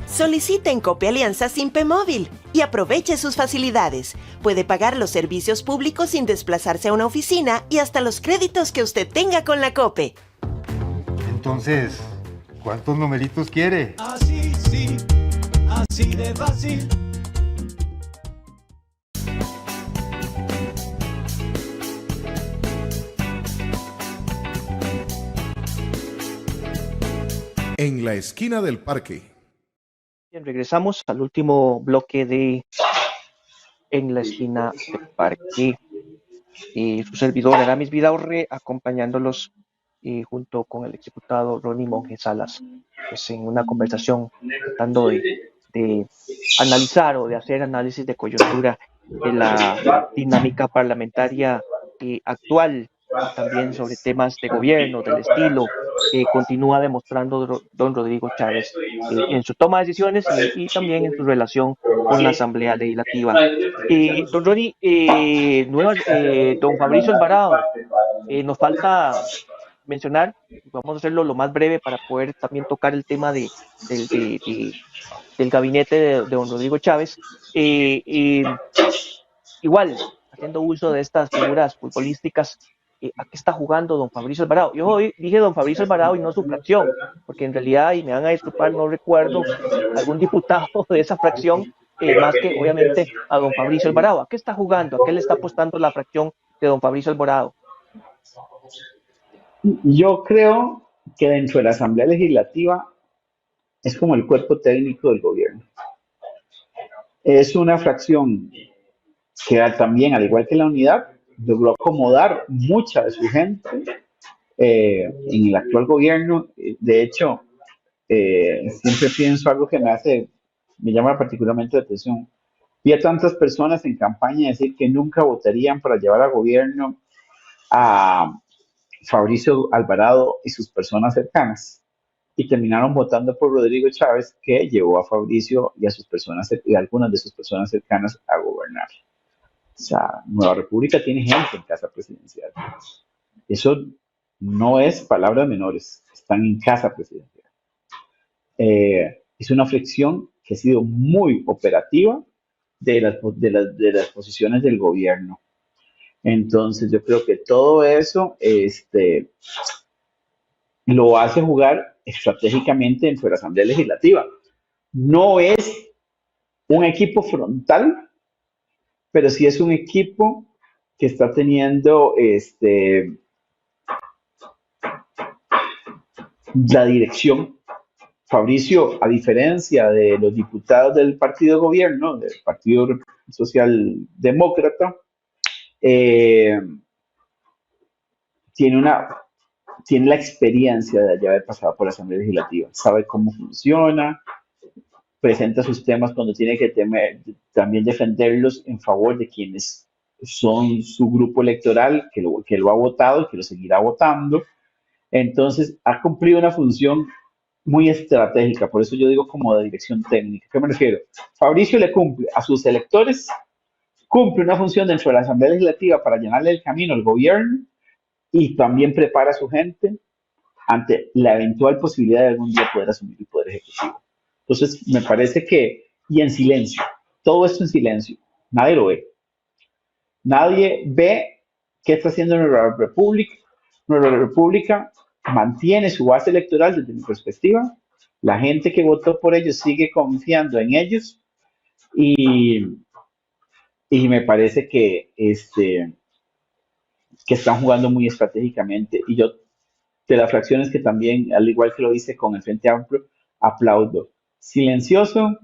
Solicite en Copia Alianza Simpe Móvil y aproveche sus facilidades. Puede pagar los servicios públicos sin desplazarse a una oficina y hasta los créditos que usted tenga con la COPE. Entonces, ¿cuántos numeritos quiere? Así sí, así de fácil. En la esquina del parque. Bien, regresamos al último bloque de En la esquina del parque. Su servidor Aramis Vidaurre, acompañándolos junto con el exdiputado Ronnie Monge Salas, pues en una conversación tratando de analizar o de hacer análisis de coyuntura de la dinámica parlamentaria actual, también sobre temas de gobierno, del estilo que continúa demostrando don Rodrigo Chávez en su toma de decisiones y también en su relación con la Asamblea Legislativa. Don Ronnie, don Fabricio Alvarado, nos falta mencionar, vamos a hacerlo lo más breve para poder también tocar el tema del gabinete de don Rodrigo Chávez. Igual, haciendo uso de estas figuras futbolísticas, ¿a qué está jugando don Fabricio Alvarado? Yo hoy dije don Fabricio Alvarado y no su fracción, porque en realidad, y me van a disculpar, no recuerdo algún diputado de esa fracción, más que obviamente a don Fabricio Alvarado. ¿A qué está jugando? ¿A qué le está apostando la fracción de don Fabricio Alvarado? Yo creo que dentro de la Asamblea Legislativa es como el cuerpo técnico del gobierno. Es una fracción que también, al igual que la unidad, logró acomodar mucha de su gente en el actual gobierno. De hecho, siempre pienso algo que me llama particularmente la atención. Vi a tantas personas en campaña decir que nunca votarían para llevar a gobierno a Fabricio Alvarado y sus personas cercanas, y terminaron votando por Rodrigo Chávez, que llevó a Fabricio y a sus personas y a algunas de sus personas cercanas a gobernar. O sea, Nueva República tiene gente en casa presidencial. Eso no es palabras menores, están en casa presidencial. Es una fricción que ha sido muy operativa de las posiciones del gobierno. Entonces yo creo que todo eso lo hace jugar estratégicamente dentro de la Asamblea Legislativa. No es un equipo frontal, pero sí es un equipo que está teniendo la dirección. Fabricio, a diferencia de los diputados del partido de gobierno, del Partido Socialdemócrata, tiene la experiencia de haber pasado por la Asamblea Legislativa, sabe cómo funciona, presenta sus temas cuando tiene que también defenderlos en favor de quienes son su grupo electoral, que lo ha votado y que lo seguirá votando. Entonces, ha cumplido una función muy estratégica, por eso yo digo como de dirección técnica. ¿Qué me refiero? Fabricio le cumple a sus electores, cumple una función dentro de la Asamblea Legislativa para llenarle el camino al gobierno y también prepara a su gente ante la eventual posibilidad de algún día poder asumir el poder ejecutivo. Entonces, me parece que, y en silencio, todo esto en silencio, nadie lo ve. Nadie ve qué está haciendo nuestra república. Nuestra república mantiene su base electoral desde mi perspectiva. La gente que votó por ellos sigue confiando en ellos y me parece que, que están jugando muy estratégicamente. Y yo, de las fracciones que también, al igual que lo hice con el Frente Amplio, aplaudo. Silencioso,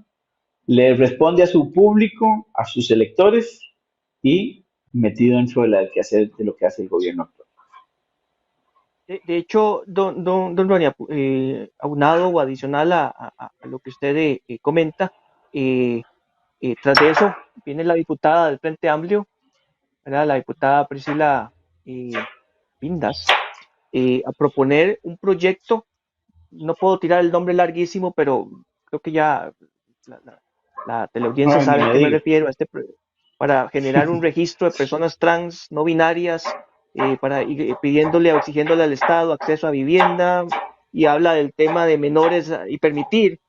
le responde a su público, a sus electores y metido dentro de lo que hace el gobierno actual. De hecho, don Ronnie, aunado o adicional a lo que usted comenta, tras de eso viene la diputada del Frente Amplio, ¿verdad? La diputada Priscila Vindas, a proponer un proyecto. No puedo tirar el nombre larguísimo, pero creo que ya la teleaudiencia sabe a qué me refiero, para generar un registro de personas trans no binarias, para ir pidiéndole o exigiéndole al Estado acceso a vivienda, y habla del tema de menores y permitir,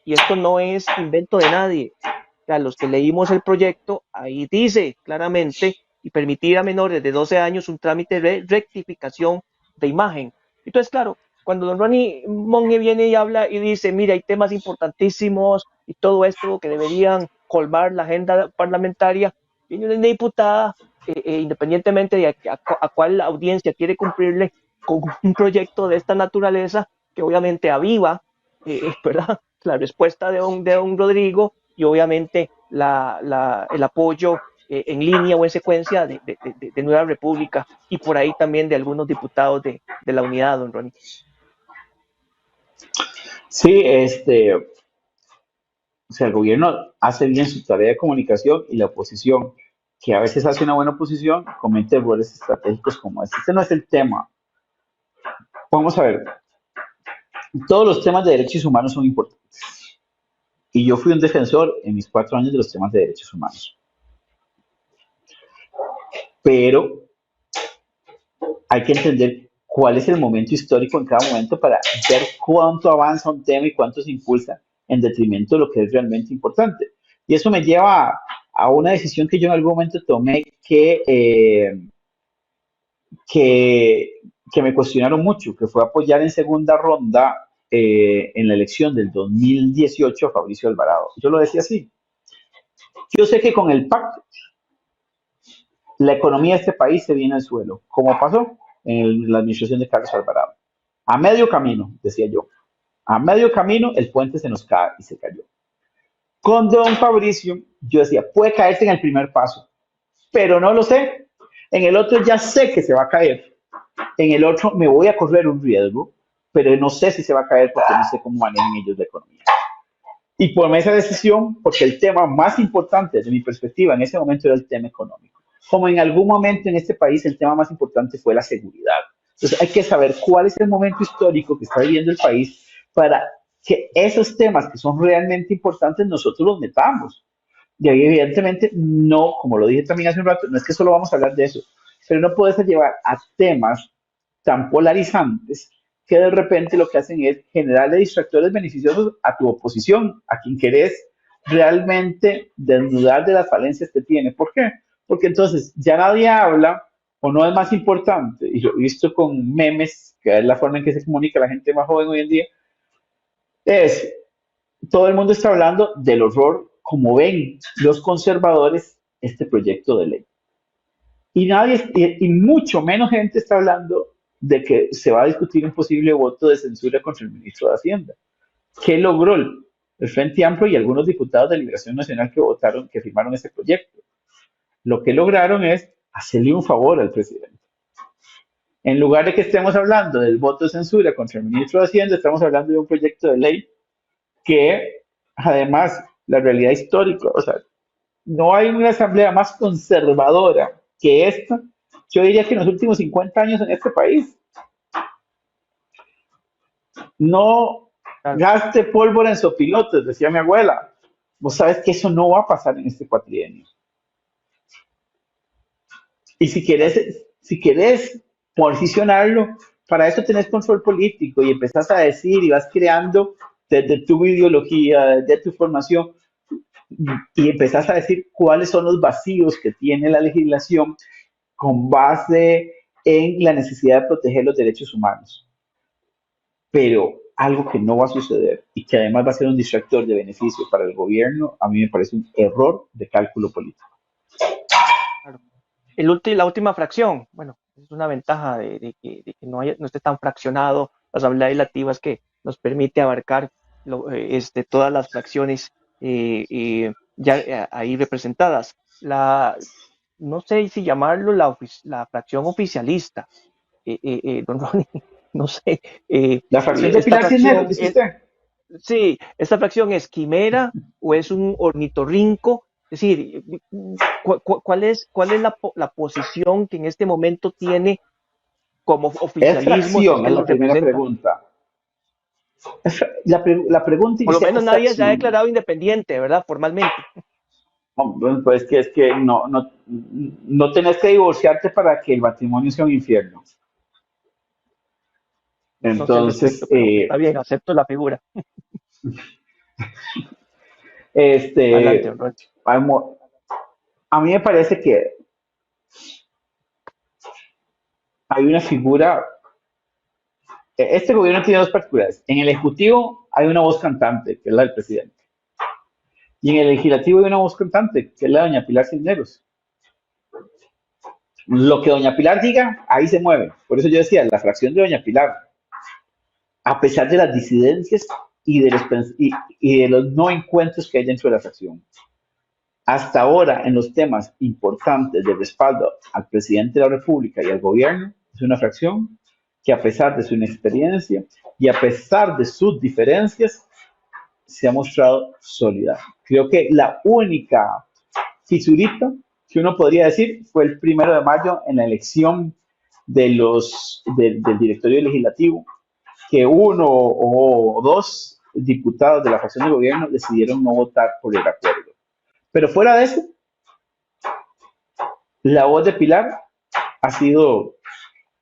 y esto no es invento de nadie. O sea, los que leímos el proyecto, ahí dice claramente, y permitir a menores de 12 años un trámite de rectificación de imagen. Entonces, claro, cuando don Ronnie Monge viene y habla y dice, mira, hay temas importantísimos y todo esto que deberían colmar la agenda parlamentaria, viene una diputada, independientemente de a cuál audiencia quiere cumplirle, con un proyecto de esta naturaleza que obviamente aviva, ¿verdad?, la respuesta de don Rodrigo, y obviamente el apoyo en línea o en secuencia de Nueva República, y por ahí también de algunos diputados de la unidad, don Ronnie. Sí, o sea, el gobierno hace bien su tarea de comunicación y la oposición, que a veces hace una buena oposición, comete errores estratégicos como este. Este no es el tema. Vamos a ver. Todos los temas de derechos humanos son importantes. Y yo fui un defensor en mis 4 años de los temas de derechos humanos. Pero hay que entender cuál es el momento histórico en cada momento para ver cuánto avanza un tema y cuánto se impulsa en detrimento de lo que es realmente importante. Y eso me lleva a una decisión que yo en algún momento tomé que me cuestionaron mucho, que fue apoyar en segunda ronda en la elección del 2018 a Fabricio Alvarado. Yo lo decía así. Yo sé que con el pacto la economía de este país se viene al suelo, como pasó en la administración de Carlos Alvarado. A medio camino, decía yo, a medio camino el puente se nos cae y se cayó. Con don Fabricio, yo decía, puede caerse en el primer paso, pero no lo sé. En el otro ya sé que se va a caer. En el otro me voy a correr un riesgo, pero no sé si se va a caer porque no sé cómo manejan ellos la economía. Y tomé esa decisión porque el tema más importante desde mi perspectiva en ese momento era el tema económico. Como en algún momento en este país el tema más importante fue la seguridad. Entonces hay que saber cuál es el momento histórico que está viviendo el país para que esos temas que son realmente importantes nosotros los metamos. Y ahí evidentemente no, como lo dije también hace un rato, no es que solo vamos a hablar de eso, pero no puedes llevar a temas tan polarizantes que de repente lo que hacen es generarle distractores beneficiosos a tu oposición, a quien querés realmente desnudar de las falencias que tiene. ¿Por qué? Porque entonces ya nadie habla o no es más importante, y lo he visto con memes, que es la forma en que se comunica la gente más joven hoy en día, es todo el mundo está hablando del horror como ven los conservadores este proyecto de ley. Y nadie, y mucho menos gente está hablando de que se va a discutir un posible voto de censura contra el ministro de Hacienda. ¿Qué logró el Frente Amplio y algunos diputados de Liberación Nacional que firmaron ese proyecto? Lo que lograron es hacerle un favor al presidente. En lugar de que estemos hablando del voto de censura contra el ministro de Hacienda, estamos hablando de un proyecto de ley que, además, la realidad histórica, o sea, no hay una asamblea más conservadora que esta, yo diría que en los últimos 50 años en este país. no gaste pólvora en sopilotes, decía mi abuela. Vos sabes que eso no va a pasar en este cuatrienio. Y si querés posicionarlo, para eso tenés control político y empezás a decir y vas creando desde tu ideología, desde tu formación, y empezás a decir cuáles son los vacíos que tiene la legislación con base en la necesidad de proteger los derechos humanos. Pero algo que no va a suceder y que además va a ser un distractor de beneficio para el gobierno, a mí me parece un error de cálculo político. La última fracción, bueno, es una ventaja de que no esté tan fraccionado. La Asamblea Legislativa es que nos permite abarcar todas las fracciones ya ahí representadas. No sé si llamarlo la fracción oficialista, don Ronnie, no sé. La fracción de Pilar Cisneros, ¿dice usted? Sí, ¿esta fracción es quimera o es un ornitorrinco? Es decir, ¿cuál es la posición que en este momento tiene como oficialismo? Es fracción, es la primera pregunta. La pregunta por lo menos nadie se ha declarado independiente, ¿verdad? Formalmente. Bueno, pues es que no tenés que divorciarte para que el matrimonio sea un infierno. Entonces, está bien, acepto la figura. Adelante, a mí me parece que hay una figura. Este gobierno tiene dos particularidades. En el Ejecutivo hay una voz cantante, que es la del presidente. Y en el Legislativo hay una voz cantante, que es la de doña Pilar Cisneros. Lo que doña Pilar diga, ahí se mueve. Por eso yo decía, la fracción de doña Pilar, a pesar de las disidencias y de los no encuentros que hay dentro de la fracción. Hasta ahora, en los temas importantes de respaldo al presidente de la República y al gobierno, es una fracción que a pesar de su inexperiencia y a pesar de sus diferencias, se ha mostrado sólida. Creo que la única fisurita que uno podría decir fue el 1 de mayo en la elección del directorio legislativo, que uno o dos diputados de la fracción de gobierno decidieron no votar por el acuerdo. Pero fuera de eso, la voz de Pilar ha sido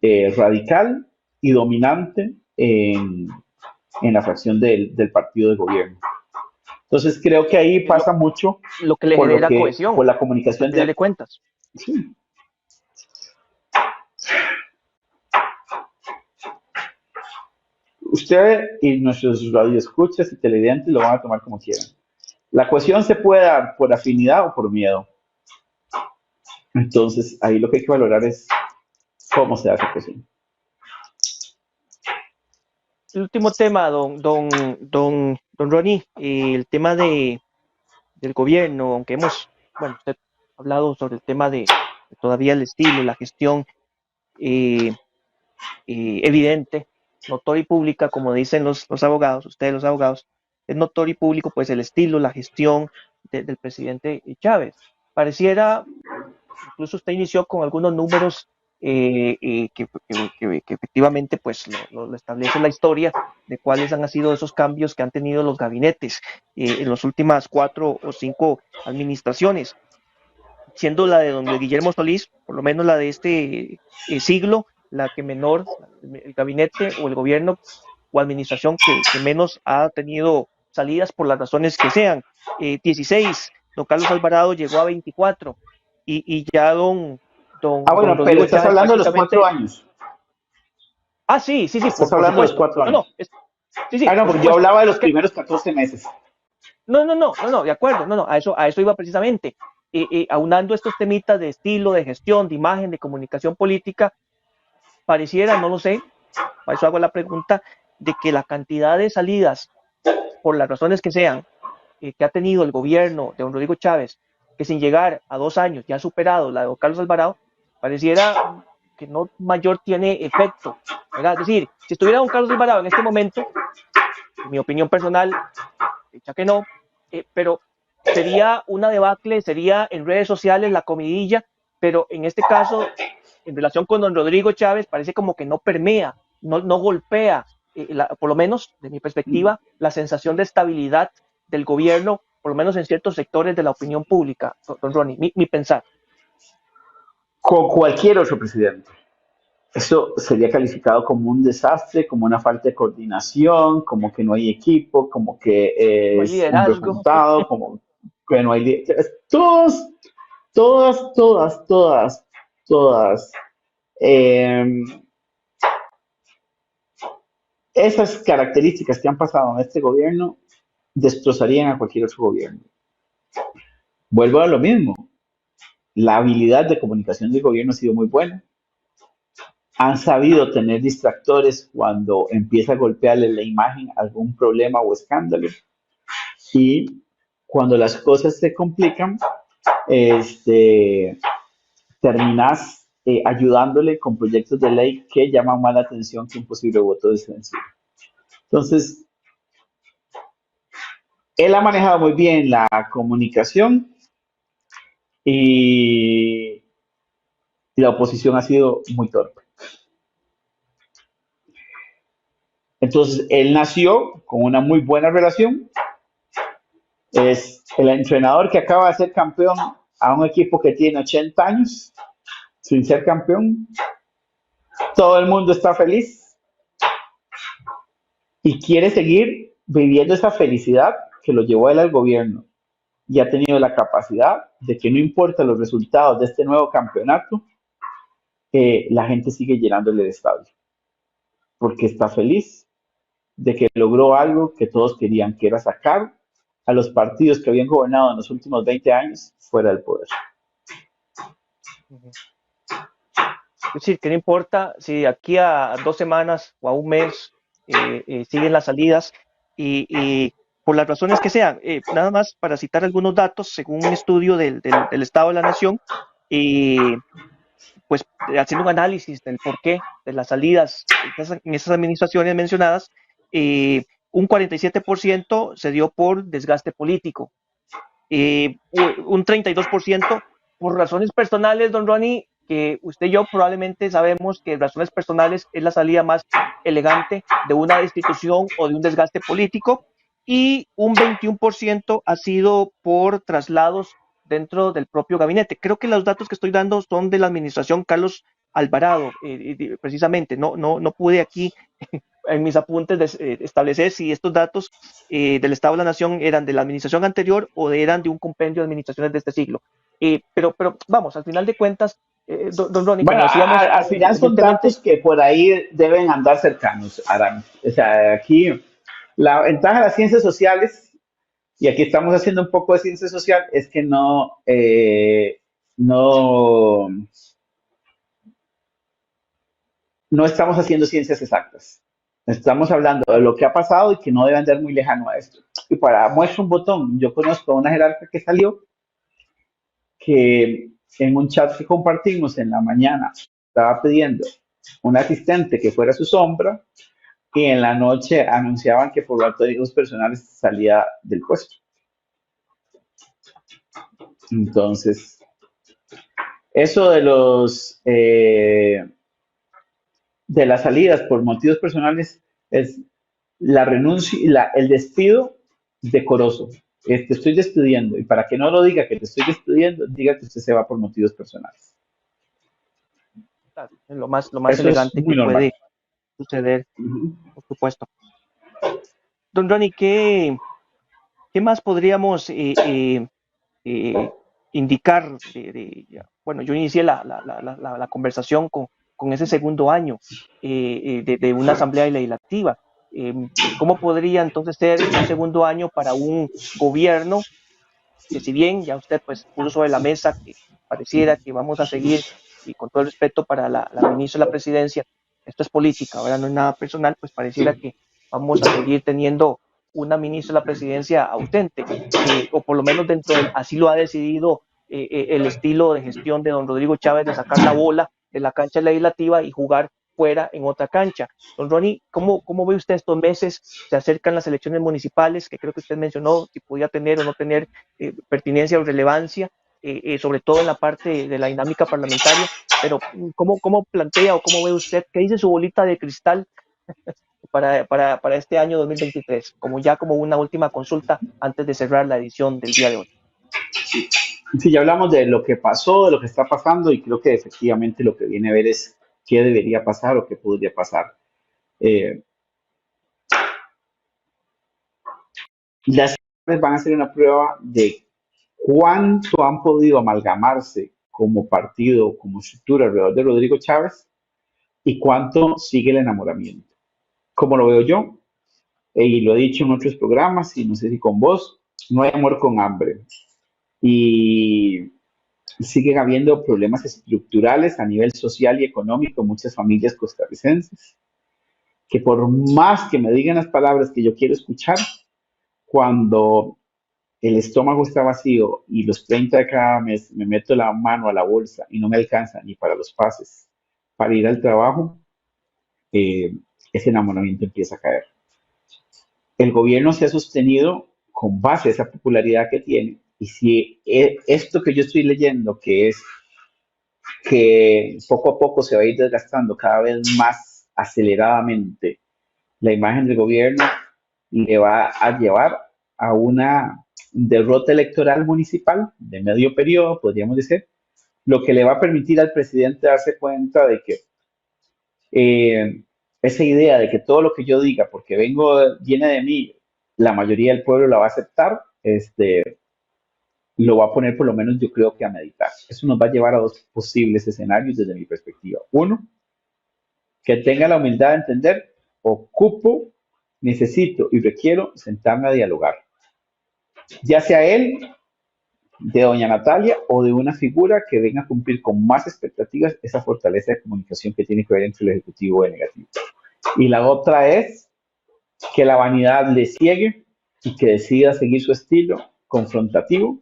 radical y dominante en la fracción del partido de gobierno. Entonces creo que ahí pasa mucho lo que le genera cohesión, por la comunicación de cuentas. Sí. Usted y nuestros radioescuchas y televidentes lo van a tomar como quieran. La cohesión se puede dar por afinidad o por miedo. Entonces ahí lo que hay que valorar es cómo se da esa cohesión. El último tema, don Ronnie, el tema del gobierno, aunque usted ha hablado sobre el tema de todavía el estilo, la gestión evidente, notoria y pública, como dicen los abogados, ustedes los abogados, es notorio y público pues el estilo, la gestión del presidente Chávez. Pareciera, incluso usted inició con algunos números que efectivamente pues lo establece la historia de cuáles han sido esos cambios que han tenido los gabinetes en las últimas 4 o 5 administraciones, siendo la de don Guillermo Solís, por lo menos la de este siglo, la que menor, el gabinete o el gobierno o administración que menos ha tenido salidas por las razones que sean. 16, don Carlos Alvarado llegó a 24 y ya don bueno, don pero estás hablando de los 4 años. Ah, sí, estás hablando de los 4 años. No, porque yo hablaba de los primeros 14 meses. No, de acuerdo, a eso iba precisamente. Aunando estos temitas de estilo, de gestión, de imagen, de comunicación política, pareciera, no lo sé, por eso hago la pregunta, de que la cantidad de salidas, por las razones que sean, que ha tenido el gobierno de don Rodrigo Chávez, que sin llegar a 2 años ya ha superado la de don Carlos Alvarado, pareciera que no mayor tiene efecto, ¿verdad? Es decir, si estuviera don Carlos Alvarado en este momento, en mi opinión personal, dicha que no, pero sería una debacle, sería en redes sociales la comidilla, pero en este caso, en relación con don Rodrigo Chávez, parece como que no permea, no golpea por lo menos de mi perspectiva, la sensación de estabilidad del gobierno, por lo menos en ciertos sectores de la opinión pública, don Ronnie, mi pensar. Con cualquier otro presidente. Eso sería calificado como un desastre, como una falta de coordinación, como que no hay equipo, como que No hay es un liderazgo. resultado, como que no hay todas. Esas características que han pasado en este gobierno destrozarían a cualquier otro gobierno. Vuelvo a lo mismo. La habilidad de comunicación del gobierno ha sido muy buena. Han sabido tener distractores cuando empieza a golpearle la imagen algún problema o escándalo. Y cuando las cosas se complican, terminas ayudándole con proyectos de ley que llaman más la atención que un posible voto de censura. Entonces, él ha manejado muy bien la comunicación y la oposición ha sido muy torpe. Entonces, él nació con una muy buena relación. Es el entrenador que acaba de ser campeón a un equipo que tiene 80 años sin ser campeón. Todo el mundo está feliz y quiere seguir viviendo esa felicidad que lo llevó él al gobierno. Y ha tenido la capacidad de que no importa los resultados de este nuevo campeonato, la gente sigue llenándole el estadio. Porque está feliz de que logró algo que todos querían, que era sacar a los partidos que habían gobernado en los últimos 20 años fuera del poder. Es decir, que no importa si aquí a 2 semanas o a un mes siguen las salidas y por las razones que sean. Nada más para citar algunos datos, según un estudio del Estado de la Nación, pues haciendo un análisis del porqué de las salidas en esas administraciones mencionadas, un 47% se dio por desgaste político, un 32% por razones personales, don Ronnie, que usted y yo probablemente sabemos que razones personales es la salida más elegante de una destitución o de un desgaste político, y un 21% ha sido por traslados dentro del propio gabinete. Creo que los datos que estoy dando son de la administración Carlos Alvarado, precisamente. No pude aquí en mis apuntes establecer si estos datos del Estado de la Nación eran de la administración anterior o eran de un compendio de administraciones de este siglo. Pero vamos, al final de cuentas, don Ronnie, bueno, al final son datos que por ahí deben andar cercanos, Aram. O sea, aquí la ventaja de las ciencias sociales, y aquí estamos haciendo un poco de ciencia social, es que no estamos haciendo ciencias exactas. Estamos hablando de lo que ha pasado y que no debe andar muy lejano a esto. Y para muestra un botón, yo conozco a una jerarca que salió que en un chat que compartimos en la mañana estaba pidiendo un asistente que fuera su sombra y en la noche anunciaban que por motivos personales salía del puesto. Entonces, eso de los de las salidas por motivos personales es la renuncia, el despido decoroso. Te estoy despidiendo, y para que no lo diga que te estoy despidiendo, diga que usted se va por motivos personales. Lo más elegante que puede suceder, por supuesto. Don Ronnie, ¿qué más podríamos indicar? Bueno, yo inicié la conversación con ese segundo año de una asamblea legislativa. ¿Cómo podría entonces ser un segundo año para un gobierno que, si bien ya usted pues puso sobre la mesa que pareciera que vamos a seguir, y con todo el respeto para la ministra de la Presidencia, esto es política, ahora no es nada personal, pues pareciera que vamos a seguir teniendo una ministra de la Presidencia ausente, o por lo menos así lo ha decidido el estilo de gestión de don Rodrigo Chávez, de sacar la bola de la cancha legislativa y jugar fuera en otra cancha. Don Ronnie, ¿cómo ve usted estos meses? Se acercan las elecciones municipales, que creo que usted mencionó si podía tener o no tener pertinencia o relevancia, sobre todo en la parte de la dinámica parlamentaria, pero ¿cómo plantea o cómo ve usted? ¿Qué dice su bolita de cristal para este año 2023, como una última consulta antes de cerrar la edición del día de hoy. Sí, ya hablamos de lo que pasó, de lo que está pasando, y creo que efectivamente lo que viene a ver es qué debería pasar o qué podría pasar. Las elecciones van a ser una prueba de cuánto han podido amalgamarse como partido, como estructura alrededor de Rodrigo Chávez y cuánto sigue el enamoramiento. Como lo veo yo, y lo he dicho en otros programas, y no sé si con vos, no hay amor con hambre. Y siguen habiendo problemas estructurales a nivel social y económico en muchas familias costarricenses, que por más que me digan las palabras que yo quiero escuchar, cuando el estómago está vacío y los 30 de cada mes me meto la mano a la bolsa y no me alcanza ni para los pases, para ir al trabajo, ese enamoramiento empieza a caer. El gobierno se ha sostenido con base a esa popularidad que tiene, y si esto que yo estoy leyendo, que es que poco a poco se va a ir desgastando cada vez más aceleradamente la imagen del gobierno, le va a llevar a una derrota electoral municipal de medio periodo, podríamos decir, lo que le va a permitir al presidente darse cuenta de que esa idea de que todo lo que yo diga, porque viene de mí, la mayoría del pueblo la va a aceptar, lo va a poner por lo menos yo creo que a meditar. Eso nos va a llevar a dos posibles escenarios desde mi perspectiva. Uno, que tenga la humildad de entender, ocupo, necesito y requiero sentarme a dialogar. Ya sea él, de doña Natalia, o de una figura que venga a cumplir con más expectativas esa fortaleza de comunicación que tiene que ver entre el ejecutivo y el negativo. Y la otra es que la vanidad le ciegue y que decida seguir su estilo confrontativo,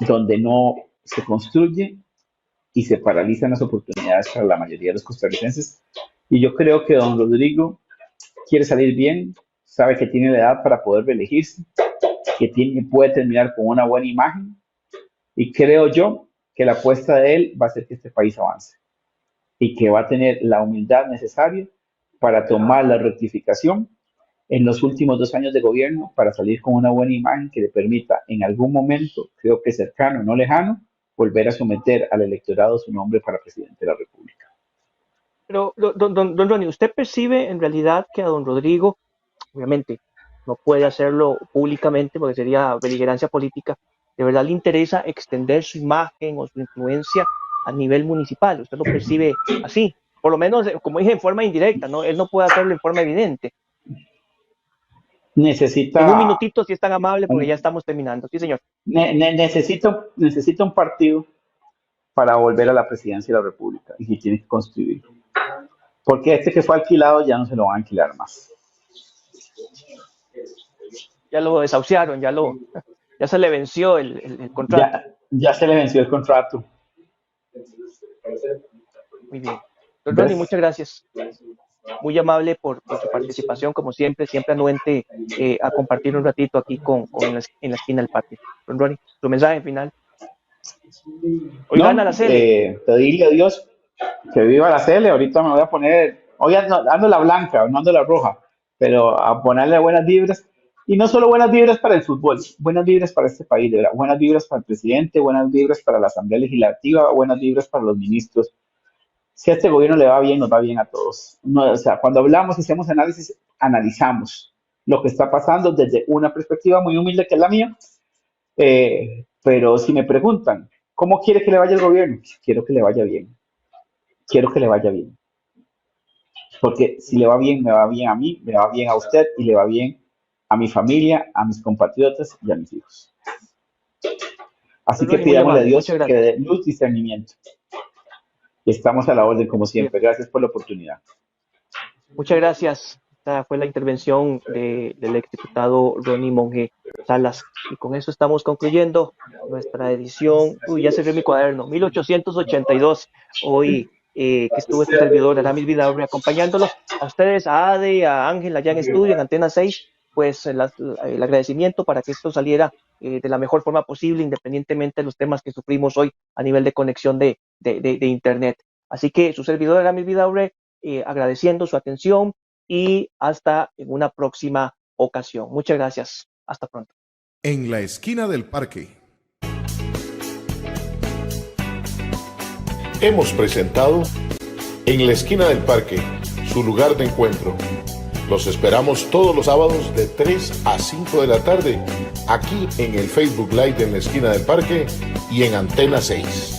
donde no se construye y se paralizan las oportunidades para la mayoría de los costarricenses. Y yo creo que don Rodrigo quiere salir bien, sabe que tiene la edad para poder reelegirse, que puede terminar con una buena imagen, y creo yo que la apuesta de él va a hacer que este país avance y que va a tener la humildad necesaria para tomar la rectificación en los últimos 2 años de gobierno, para salir con una buena imagen que le permita en algún momento, creo que cercano, no lejano, volver a someter al electorado su nombre para presidente de la República. Pero, don Ronnie, ¿usted percibe en realidad que a don Rodrigo, obviamente no puede hacerlo públicamente porque sería beligerancia política, de verdad le interesa extender su imagen o su influencia a nivel municipal? ¿Usted lo percibe así? Por lo menos, como dije, en forma indirecta, ¿no? Él no puede hacerlo en forma evidente. Necesita... En un minutito, si es tan amable, porque ya estamos terminando. Sí, señor. Necesita un partido para volver a la presidencia de la República, y si tiene que construir. Porque este que fue alquilado ya no se lo van a alquilar más. Ya lo desahuciaron, ya se le venció el contrato. Ya se le venció el contrato. Muy bien. Don Ronnie, muchas gracias. Muy amable por su participación, como siempre anuente a compartir un ratito aquí en la esquina del parque. Don Ronnie, su mensaje final. Hoy gana la Cele. Pedirle a Dios que viva la Cele. Ahorita me voy a poner, hoy ando la blanca, no ando la roja, pero a ponerle buenas vibras. Y no solo buenas vibras para el fútbol, buenas vibras para este país, de verdad. Buenas vibras para el presidente, buenas vibras para la Asamblea Legislativa, buenas vibras para los ministros. Si a este gobierno le va bien, nos va bien a todos. No, o sea, cuando hablamos y hacemos análisis, analizamos lo que está pasando desde una perspectiva muy humilde, que es la mía. Pero si me preguntan, ¿cómo quiere que le vaya el gobierno? Quiero que le vaya bien. Quiero que le vaya bien. Porque si le va bien, me va bien a mí, me va bien a usted y le va bien a mi familia, a mis compatriotas y a mis hijos. Así que pidámosle a Dios que dé luz y discernimiento. Estamos a la orden como siempre. Gracias por la oportunidad. Muchas gracias. Esta fue la intervención del exdiputado Ronnie Monge Salas. Y con eso estamos concluyendo nuestra edición. Ya cerré mi cuaderno. 1882. Hoy que estuvo este servidor, Aramis Vidaurre, acompañándolos. A ustedes, a Ade, a Ángel, allá en estudio, en Antena 6, pues el agradecimiento para que esto saliera de la mejor forma posible, independientemente de los temas que sufrimos hoy a nivel de conexión de Internet. Así que su servidor, Aramis Vidaurre, agradeciendo su atención, y hasta en una próxima ocasión. Muchas gracias. Hasta pronto. En la esquina del parque. Hemos presentado En la esquina del parque, su lugar de encuentro. Los esperamos todos los sábados de 3 a 5 de la tarde, aquí en el Facebook Live de En la esquina del parque y en Antena 6.